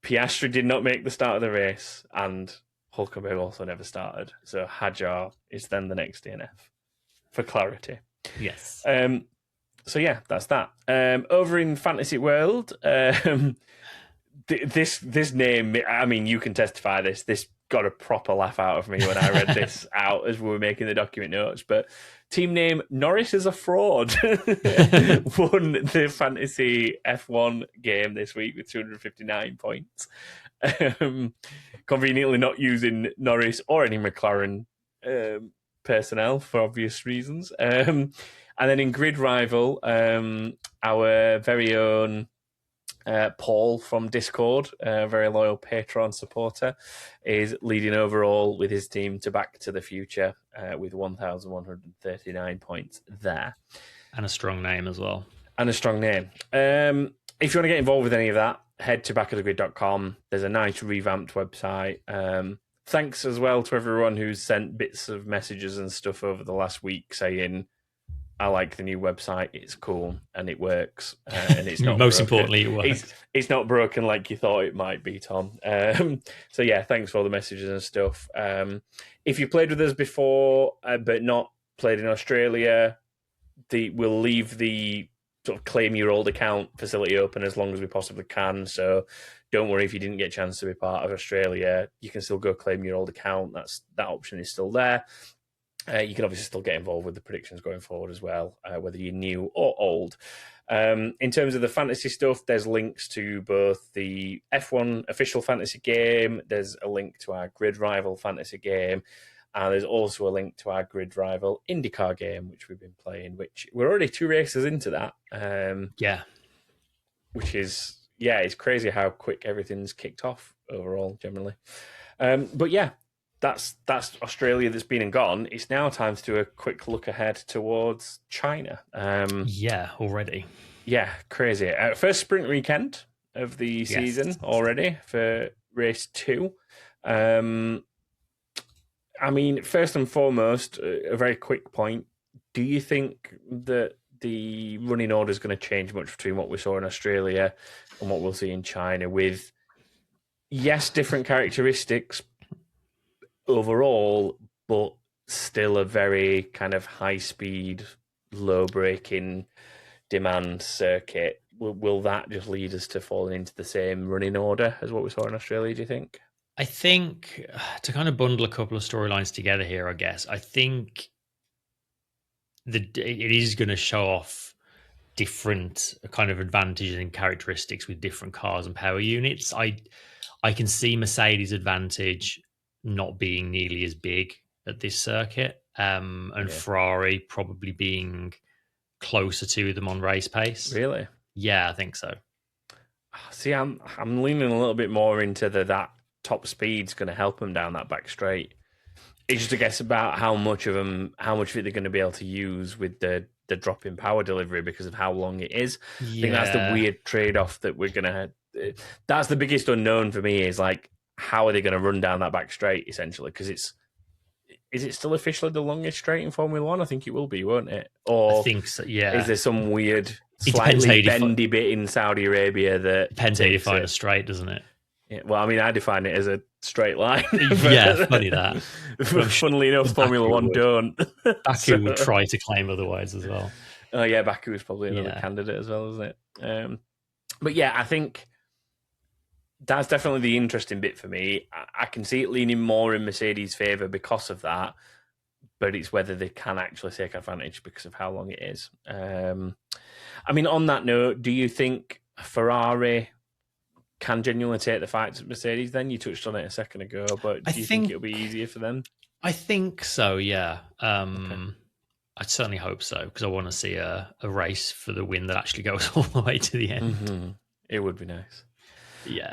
Piastri did not make the start of the race, and Hulkenberg also never started. So Hajar is then the next DNF, for clarity. Yes. So yeah, that's that. Over in Fantasy World, this name, I mean, you can testify this got a proper laugh out of me when I read this out as we were making the document notes. But team name Norris is a fraud won the fantasy F1 game this week with 259 points. Conveniently not using Norris or any McLaren personnel for obvious reasons. And then in GridRival, our very own Paul from Discord, a very loyal Patreon supporter, is leading overall with his team to Back to the Future with 1,139 points there. And a strong name as well. And a strong name. If you want to get involved with any of that, head to backofthegrid.com. There's a nice revamped website. Thanks as well to everyone who's sent bits of messages and stuff over the last week saying, I like the new website. It's cool and it works. And it's not most importantly, it works. It's not broken like you thought it might be, Tom. So yeah, thanks for all the messages and stuff. If you played with us before but not played in Australia, we'll leave the sort of claim your old account facility open as long as we possibly can. So don't worry if you didn't get a chance to be part of Australia. You can still go claim your old account. That option is still there. You can obviously still get involved with the predictions going forward as well, whether you're new or old. In terms of the fantasy stuff, there's links to both the F1 official fantasy game, there's a link to our GridRival fantasy game, and there's also a link to our GridRival IndyCar game, which we've been playing, which we're already 2 races into that. Which is, it's crazy how quick everything's kicked off overall, generally. But yeah, that's Australia that's been and gone. It's now time to do a quick look ahead towards China. Already. Yeah, crazy. First sprint weekend of the season already for race 2. I mean, first and foremost, a very quick point. Do you think that the running order is going to change much between what we saw in Australia and what we'll see in China with, different characteristics overall, but still a very kind of high-speed, low-braking demand circuit? Will that just lead us to falling into the same running order as what we saw in Australia, do you think? I think, to kind of bundle a couple of storylines together here, I guess, I think it is going to show off different kind of advantages and characteristics with different cars and power units. I can see Mercedes' advantage not being nearly as big at this circuit, and Ferrari probably being closer to them on race pace. Really? Yeah, I think so. See, I'm leaning a little bit more into that top speed's going to help them down that back straight. It's just a guess about how much of it they're going to be able to use with the drop in power delivery because of how long it is. I think that's the weird trade-off that we're going to... That's the biggest unknown for me, is like, how are they going to run down that back straight, essentially? Because is it still officially the longest straight in Formula 1? I think it will be, won't it? Or I think so, yeah. Is there some weird, slightly bendy bit in Saudi Arabia that... Depends how you define a straight, doesn't it? Yeah, well, I mean, I define it as a straight line. Funny that. Funnily enough, Formula 1 don't. Baku would try to claim otherwise as well. Oh, yeah, Baku is probably another candidate as well, isn't it? But yeah, I think that's definitely the interesting bit for me. I can see it leaning more in Mercedes' favour because of that, but it's whether they can actually take advantage because of how long it is. I mean, on that note, do you think Ferrari can genuinely take the fight to Mercedes then? You touched on it a second ago, but do you think it'll be easier for them? I think so, yeah. I certainly hope so, because I want to see a race for the win that actually goes all the way to the end. Mm-hmm. It would be nice. Yeah.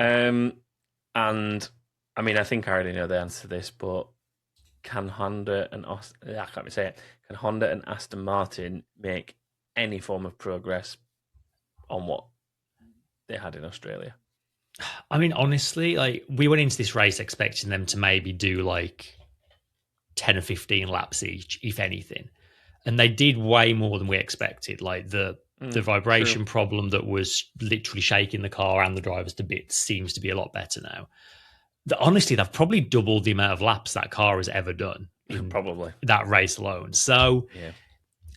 And I mean, I think I already know the answer to this, but can Honda and Aston Martin make any form of progress on what they had in Australia? I mean, honestly, like, we went into this race expecting them to maybe do like 10 or 15 laps each, if anything. And they did way more than we expected. Like the vibration problem that was literally shaking the car and the drivers to bits seems to be a lot better now. Honestly, they've probably doubled the amount of laps that car has ever done. Probably. That race alone. So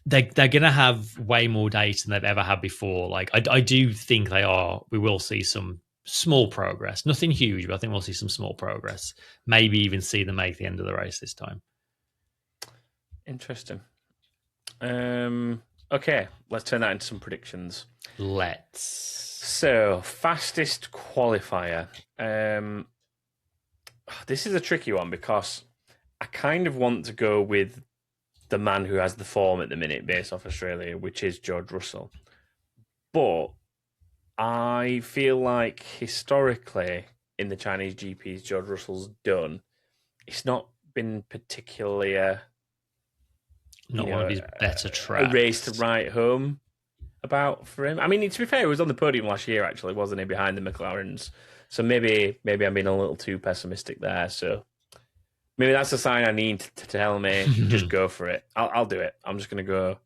they're going to have way more data than they've ever had before. Like, I do think we will see some small progress. Nothing huge, but I think we'll see some small progress. Maybe even see them make the end of the race this time. Interesting. Okay, let's turn that into some predictions. So, fastest qualifier. This is a tricky one because I kind of want to go with the man who has the form at the minute based off Australia, which is George Russell. But I feel like historically in the Chinese GPs, George Russell's done. It's not been particularly one of his better tracks. A race to write home about for him. I mean, to be fair, he was on the podium last year, actually, wasn't he, behind the McLarens? So maybe I'm being a little too pessimistic there. So maybe that's a sign I need to tell me, just go for it. I'll do it. I'm just going to go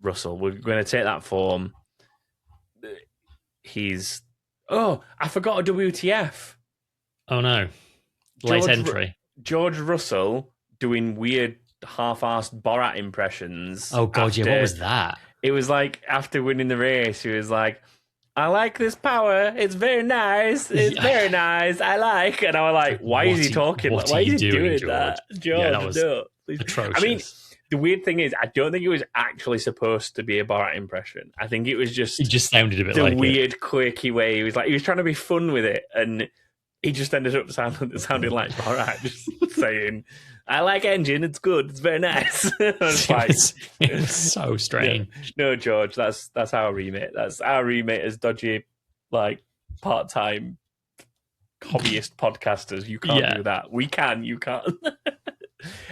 Russell. We're going to take that form. I forgot a WTF. Oh, no. Late entry. George Russell doing weird half-assed Borat impressions. Oh, God, what was that? It was like, after winning the race, he was like, I like this power. It's very nice. It's very nice. I like. And I was like, why is he talking? Why is he doing that? George, Atrocious. I mean, the weird thing is, I don't think it was actually supposed to be a Borat impression. I think it was just... It just sounded a bit the like weird, quirky way. He was trying to be fun with it, and he just ended up sounding like Borat, just saying, I like engine, it's good, it's very nice. It was so strange. Yeah. No, George, that's our remit. That's our remit as dodgy, part-time hobbyist podcasters. You can't do that. We can, you can't.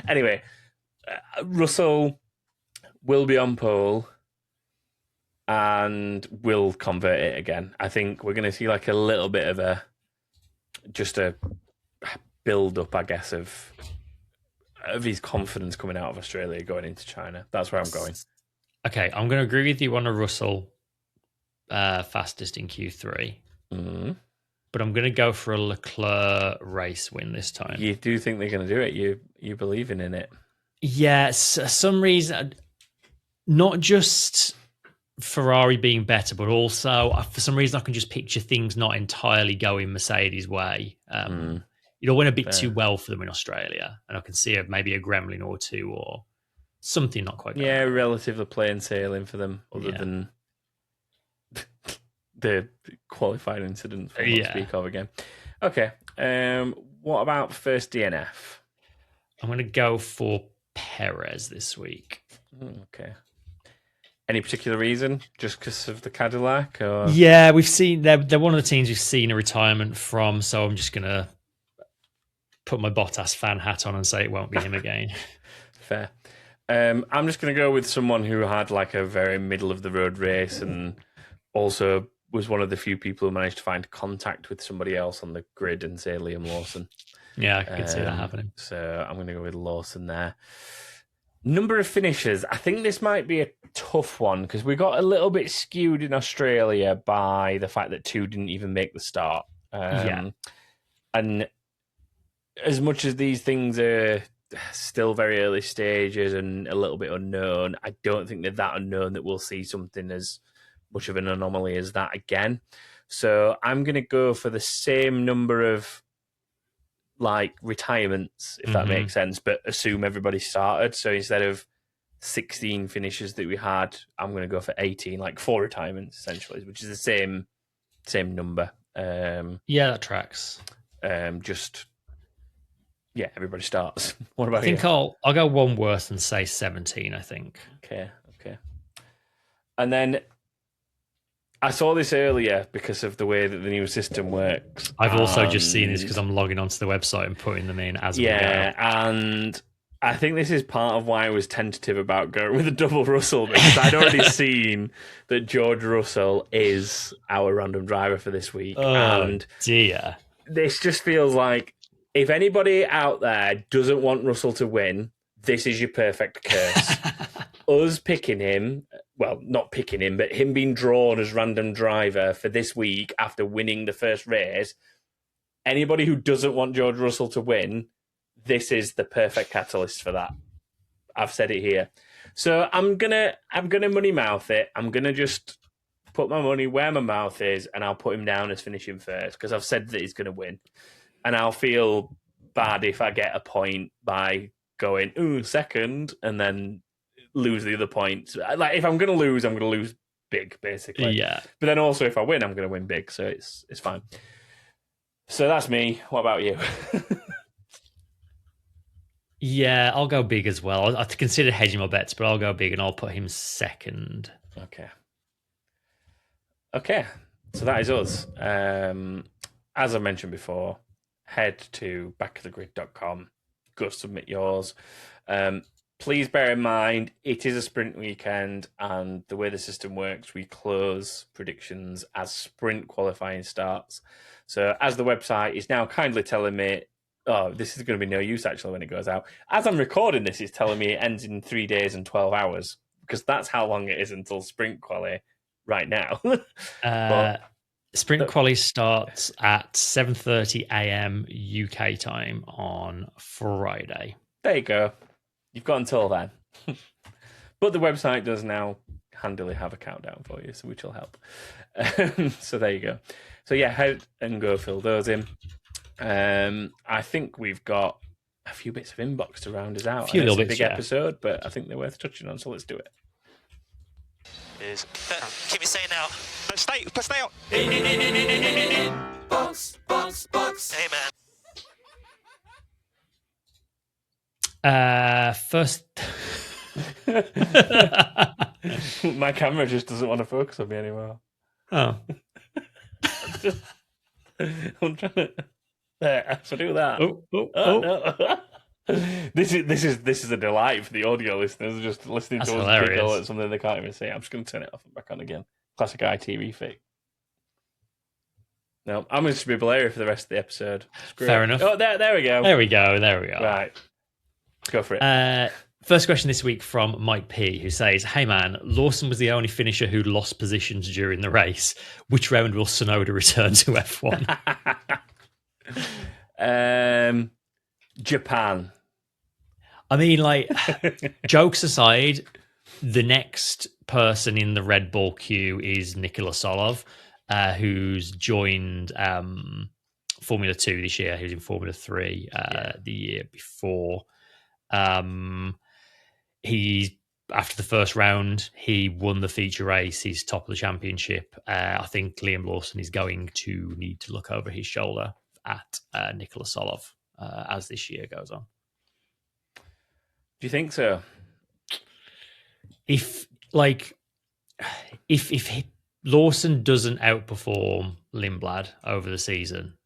Anyway, Russell will be on pole and will convert it again. I think we're going to see a little bit of a build-up, I guess, of his confidence coming out of Australia going into China. That's where I'm going. Okay, I'm going to agree with you on a Russell fastest in Q3. Mm-hmm. But I'm going to go for a Leclerc race win this time. You do think they're going to do it? You believing in it? Yes, for some reason, not just Ferrari being better, but also for some reason I can just picture things not entirely going Mercedes' way. It all went a bit too well for them in Australia, and I can see maybe a gremlin or two or something not quite. Yeah, relatively plain sailing for them, other than the qualifying incident we'll speak of again. Okay, what about first DNF? I'm going to go for Perez this week. Okay. Any particular reason? Just because of the Cadillac? Or? Yeah, we've seen they're one of the teams we've seen a retirement from, so I'm just going to put my Bottas fan hat on and say it won't be him again. Fair. I'm just going to go with someone who had a very middle of the road race and also was one of the few people who managed to find contact with somebody else on the grid and say Liam Lawson. Yeah, I could see that happening. So I'm going to go with Lawson there. Number of finishes. I think this might be a tough one because we got a little bit skewed in Australia by the fact that 2 didn't even make the start. And as much as these things are still very early stages and a little bit unknown, I don't think they're that unknown that we'll see something as much of an anomaly as that again. So I'm going to go for the same number of retirements, if that makes sense, but assume everybody started. So instead of 16 finishes that we had, I'm going to go for 18, 4 retirements essentially, which is the same number. Yeah, that tracks. Everybody starts. What about I think you? I'll go one worse and say 17, I think. Okay. And then I saw this earlier because of the way that the new system works. I've also just seen this because I'm logging onto the website and putting them in as we go. And I think this is part of why I was tentative about going with a double Russell, because I'd already seen that George Russell is our random driver for this week. And dear. This just feels like if anybody out there doesn't want Russell to win, this is your perfect curse. Us picking him, well, not picking him, but him being drawn as random driver for this week after winning the first race, anybody who doesn't want George Russell to win, this is the perfect catalyst for that. I've said it here. So I'm gonna money mouth it. I'm gonna just put my money where my mouth is, and I'll put him down as finishing first because I've said that he's gonna win. And I'll feel bad if I get a point by going, second, and then lose the other points. If I'm going to lose, I'm going to lose big, basically. Yeah. But then also, if I win, I'm going to win big, so it's fine. So that's me. What about you? Yeah, I'll go big as well. I consider hedging my bets, but I'll go big and I'll put him second. Okay. So that is us. As I mentioned before, head to backofthegrid.com. Go submit yours. Please bear in mind, it is a sprint weekend, and the way the system works, we close predictions as sprint qualifying starts. So as the website is now kindly telling me, this is going to be no use actually when it goes out. As I'm recording this, it's telling me it ends in 3 days and 12 hours, because that's how long it is until sprint quali right now. Sprint quali starts at 7:30 a.m. UK time on Friday. There you go. You've got until then. But the website does now handily have a countdown for you, so which will help. So there you go. So yeah, head and go fill those in. I think we've got a few bits of inbox to round us out. A few little bits, big episode, but I think they're worth touching on, so let's do it. Kimi saying now. Stay out. Box. Hey, man. First. My camera just doesn't want to focus on me anymore. Oh. I'm trying to. There, so do that. Oh. No. This is a delight for the audio listeners, just listening to us giggle at something they can't even see. I'm just going to turn it off and back on again. Classic ITV fake. No, I'm going to be blurry for the rest of the episode. Fair enough. Oh, there we go. There we go. Right. Go for it. First question this week from Mike P, who says, "Hey man, Lawson was the only finisher who lost positions during the race. Which round will Tsunoda return to F1?" Japan. I mean, like, jokes aside, the next person in the Red Bull queue is Nikola Solov, who's joined Formula 2 this year. He was in Formula 3 the year before. After the first round, he won the feature race. He's top of the championship. I think Liam Lawson is going to need to look over his shoulder at Nikola Solov as this year goes on. Do you think so? If Lawson doesn't outperform Lindblad over the season,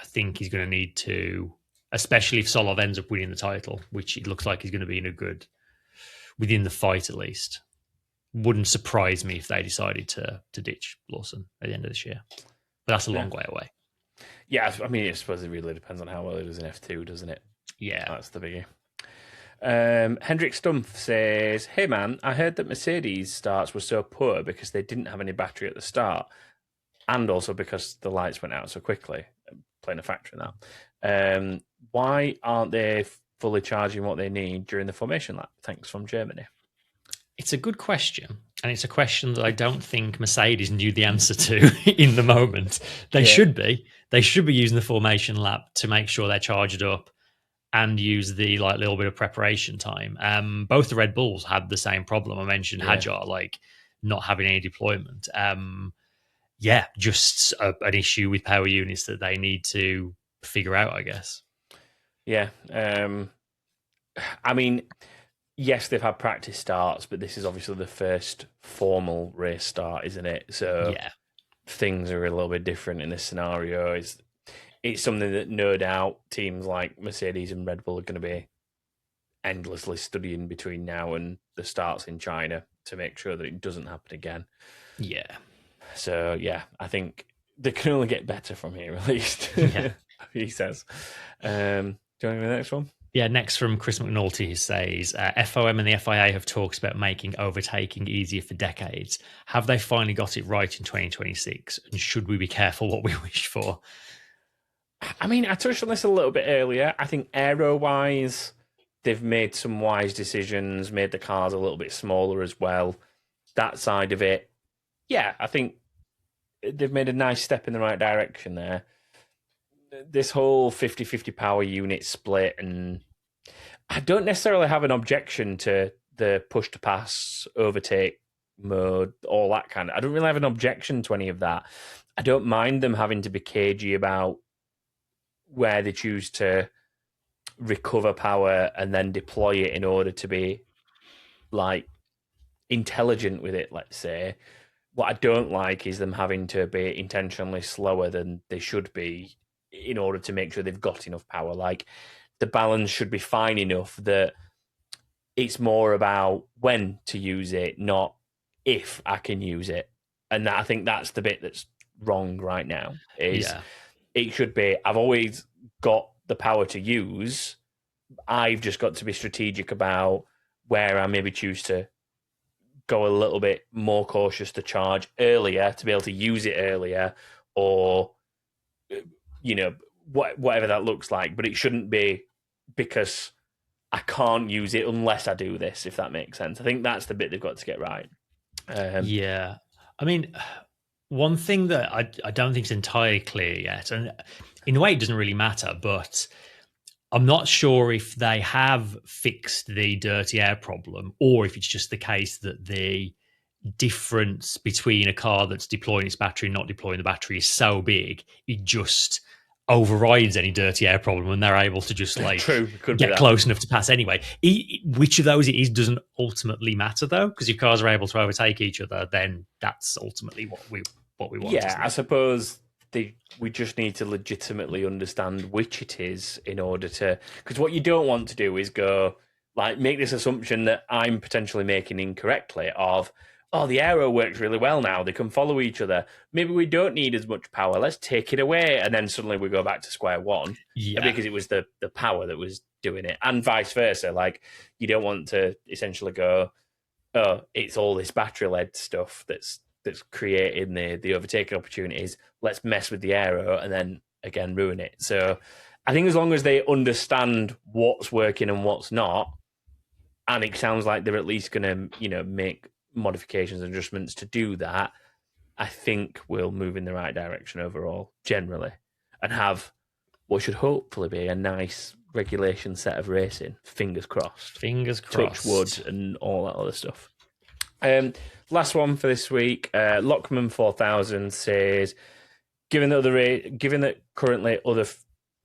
I think he's going to need to, especially if Solov ends up winning the title, which it looks like he's going to be in a good, within the fight at least. Wouldn't surprise me if they decided to ditch Lawson at the end of this year. But that's a long way away. Yeah, I mean, I suppose it really depends on how well he does in F2, doesn't it? Yeah. That's the biggie. Hendrik Stumpf says, "Hey man, I heard that Mercedes starts were so poor because they didn't have any battery at the start, and also because the lights went out so quickly." Playing a factor in that. Why aren't they fully charging what they need during the formation lap? Thanks, from Germany. It's a good question, and it's a question that I don't think Mercedes knew the answer to in the moment. They should be. They should be using the formation lap to make sure they're charged up and use the little bit of preparation time. Both the Red Bulls had the same problem. I mentioned Hadjar, not having any deployment. Just an issue with power units that they need to figure out, I guess. Yeah. I mean, yes, they've had practice starts, but this is obviously the first formal race start, isn't it? So things are a little bit different in this scenario. It's something that no doubt teams like Mercedes and Red Bull are going to be endlessly studying between now and the starts in China to make sure that it doesn't happen again. Yeah. So, I think they can only get better from here, at least. Yeah. He says. Do you want to go to the next one? Yeah, next from Chris McNulty, who says, FOM and the FIA have talks about making overtaking easier for decades. Have they finally got it right in 2026? And should we be careful what we wish for? I mean, I touched on this a little bit earlier. I think aero-wise, they've made some wise decisions, made the cars a little bit smaller as well. That side of it, I think they've made a nice step in the right direction there. This whole 50-50 power unit split, and I don't necessarily have an objection to the push-to-pass, overtake mode, all that kind of... I don't really have an objection to any of that. I don't mind them having to be cagey about where they choose to recover power and then deploy it in order to be intelligent with it, let's say. What I don't like is them having to be intentionally slower than they should be in order to make sure they've got enough power. The balance should be fine enough that it's more about when to use it, not if I can use it. And I think that's the bit that's wrong right now. It should be, I've always got the power to use. I've just got to be strategic about where I maybe choose to go a little bit more cautious to charge earlier, to be able to use it earlier, or, whatever that looks like. But it shouldn't be because I can't use it unless I do this, if that makes sense. I think that's the bit they've got to get right. I mean, one thing that I don't think is entirely clear yet, and in a way it doesn't really matter, but I'm not sure if they have fixed the dirty air problem or if it's just the case that the difference between a car that's deploying its battery and not deploying the battery is so big, it just overrides any dirty air problem and they're able to just like get close enough to pass anyway. Which of those it is doesn't ultimately matter though, because if cars are able to overtake each other, then that's ultimately what we want. Yeah, I suppose we just need to legitimately understand which it is in order to, because what you don't want to do is go like make this assumption that I'm potentially making incorrectly of, oh, the aero works really well now. They can follow each other. Maybe we don't need as much power. Let's take it away. And then suddenly we go back to square one because it was the power that was doing it, and vice versa. Like, you don't want to essentially go, oh, it's all this battery-led stuff that's creating the overtaking opportunities. Let's mess with the aero and then, again, ruin it. So I think as long as they understand what's working and what's not, and it sounds like they're at least going to, make modifications and adjustments to do that, I think we'll move in the right direction overall, generally, and have what should hopefully be a nice regulation set of racing. Fingers crossed. Fingers crossed. Touch wood and all that other stuff. Last one for this week. Lockman 4000 says, given that currently other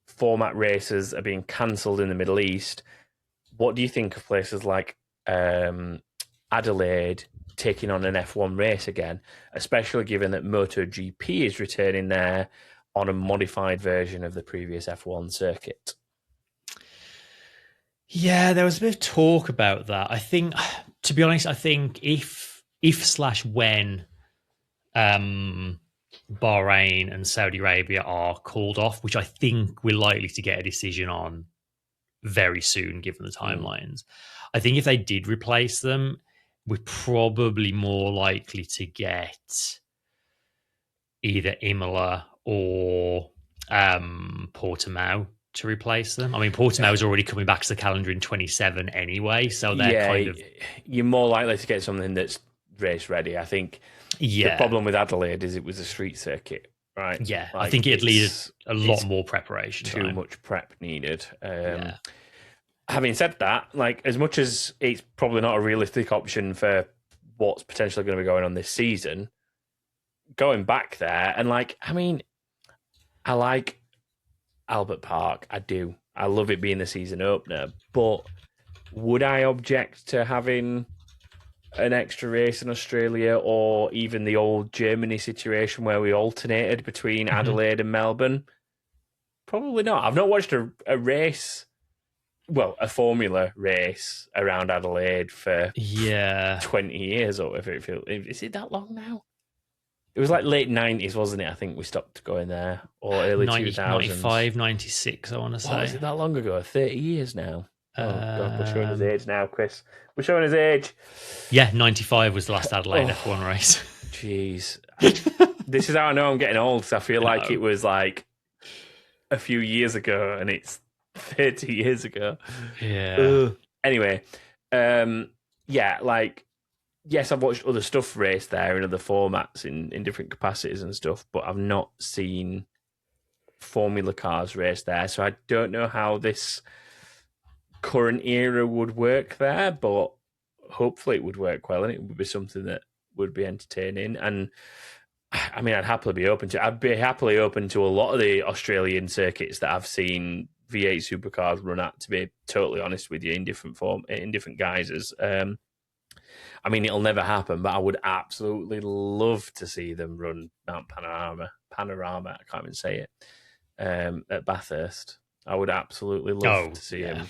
format races are being cancelled in the Middle East, what do you think of places like Adelaide taking on an F1 race again, especially given that MotoGP is returning there on a modified version of the previous F1 circuit? Yeah, there was a bit of talk about that. I think, to be honest, if when Bahrain and Saudi Arabia are called off, which I think we're likely to get a decision on very soon, given the timelines. I think if they did replace them, we're probably more likely to get either Imola or Portimao to replace them. I mean, Portimao is already coming back to the calendar in 27 anyway, so they're kind of... You're more likely to get something that's race ready. I think the problem with Adelaide is it was a street circuit, right? Yeah, like, I think it needed a lot more preparation. Too much prep needed. Having said that, like, as much as it's probably not a realistic option for what's potentially going to be going on this season, going back there and like, I mean, I like Albert Park. I do. I love it being the season opener, but would I object to having an extra race in Australia or even the old Germany situation where we alternated between Adelaide and Melbourne? Probably not. I've not watched a race, well, a formula race around Adelaide for 20 years or whatever it feels. Is it that long now? It was like late 90s, wasn't it? I think we stopped going there, or early 2000s. 95, 96, I want to say. Was it that long ago? 30 years now. Oh, God, we're showing his age now, Chris. We're showing his age. Yeah, 95 was the last Adelaide F1 race. Jeez. This is how I know I'm getting old, because I feel like it was like a few years ago, and it's 30 years ago. Yeah. Anyway, like, yes, I've watched other stuff race there in other formats in different capacities and stuff, but I've not seen Formula cars race there, so I don't know how this current era would work there, but hopefully it would work well, and it would be something that would be entertaining. And I mean, I'd happily be open to a lot of the Australian circuits that I've seen V8 supercars run at, to be totally honest with you, in different guises. I mean, it'll never happen, but I would absolutely love to see them run Mount Panorama. I can't even say it. At Bathurst, I would absolutely love to see him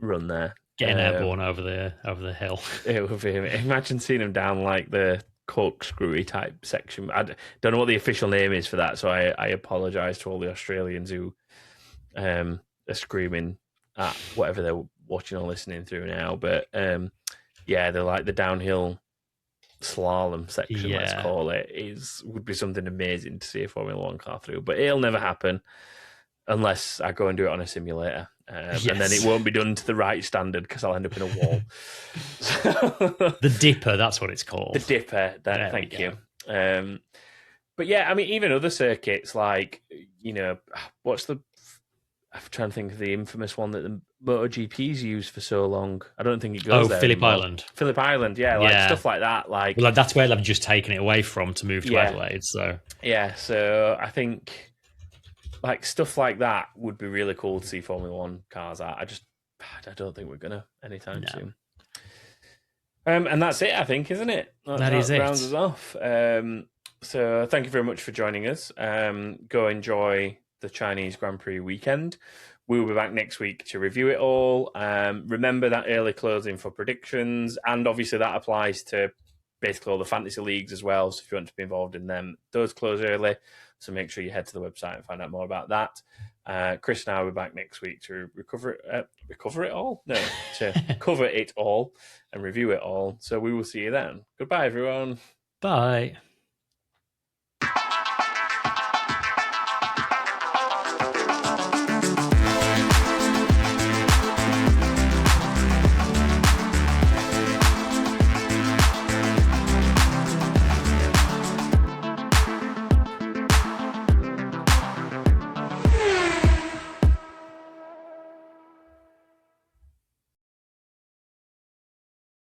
run there. Getting airborne over the hill. It would be. Imagine seeing him down like the corkscrewy type section. I don't know what the official name is for that, so I apologise to all the Australians who are screaming at whatever they're watching or listening through now. But they're like the downhill slalom section, let's call it, would be something amazing to see a Formula One car through. But it'll never happen unless I go and do it on a simulator. And then it won't be done to the right standard because I'll end up in a wall. The Dipper, that's what it's called. The Dipper, thank you. But yeah, I mean, even other circuits like, what's the I'm trying to think of the infamous one that the MotoGP's used for so long. I don't think it goes there Phillip anymore. Island. Phillip Island, like stuff like that. Like, well, that's where they've just taken it away from to move to Adelaide. So so I think like stuff like that would be really cool to see Formula One cars at. I don't think we're gonna anytime soon. And that's it, I think, isn't it? That is it. Rounds us off. So thank you very much for joining us. Go enjoy the Chinese Grand Prix weekend. We'll be back next week to review it all. Remember that early closing for predictions, and obviously that applies to basically all the fantasy leagues as well. So if you want to be involved in them, those close early. So make sure you head to the website and find out more about that. Chris and I will be back next week to cover it all and review it all. So we will see you then. Goodbye, everyone. Bye.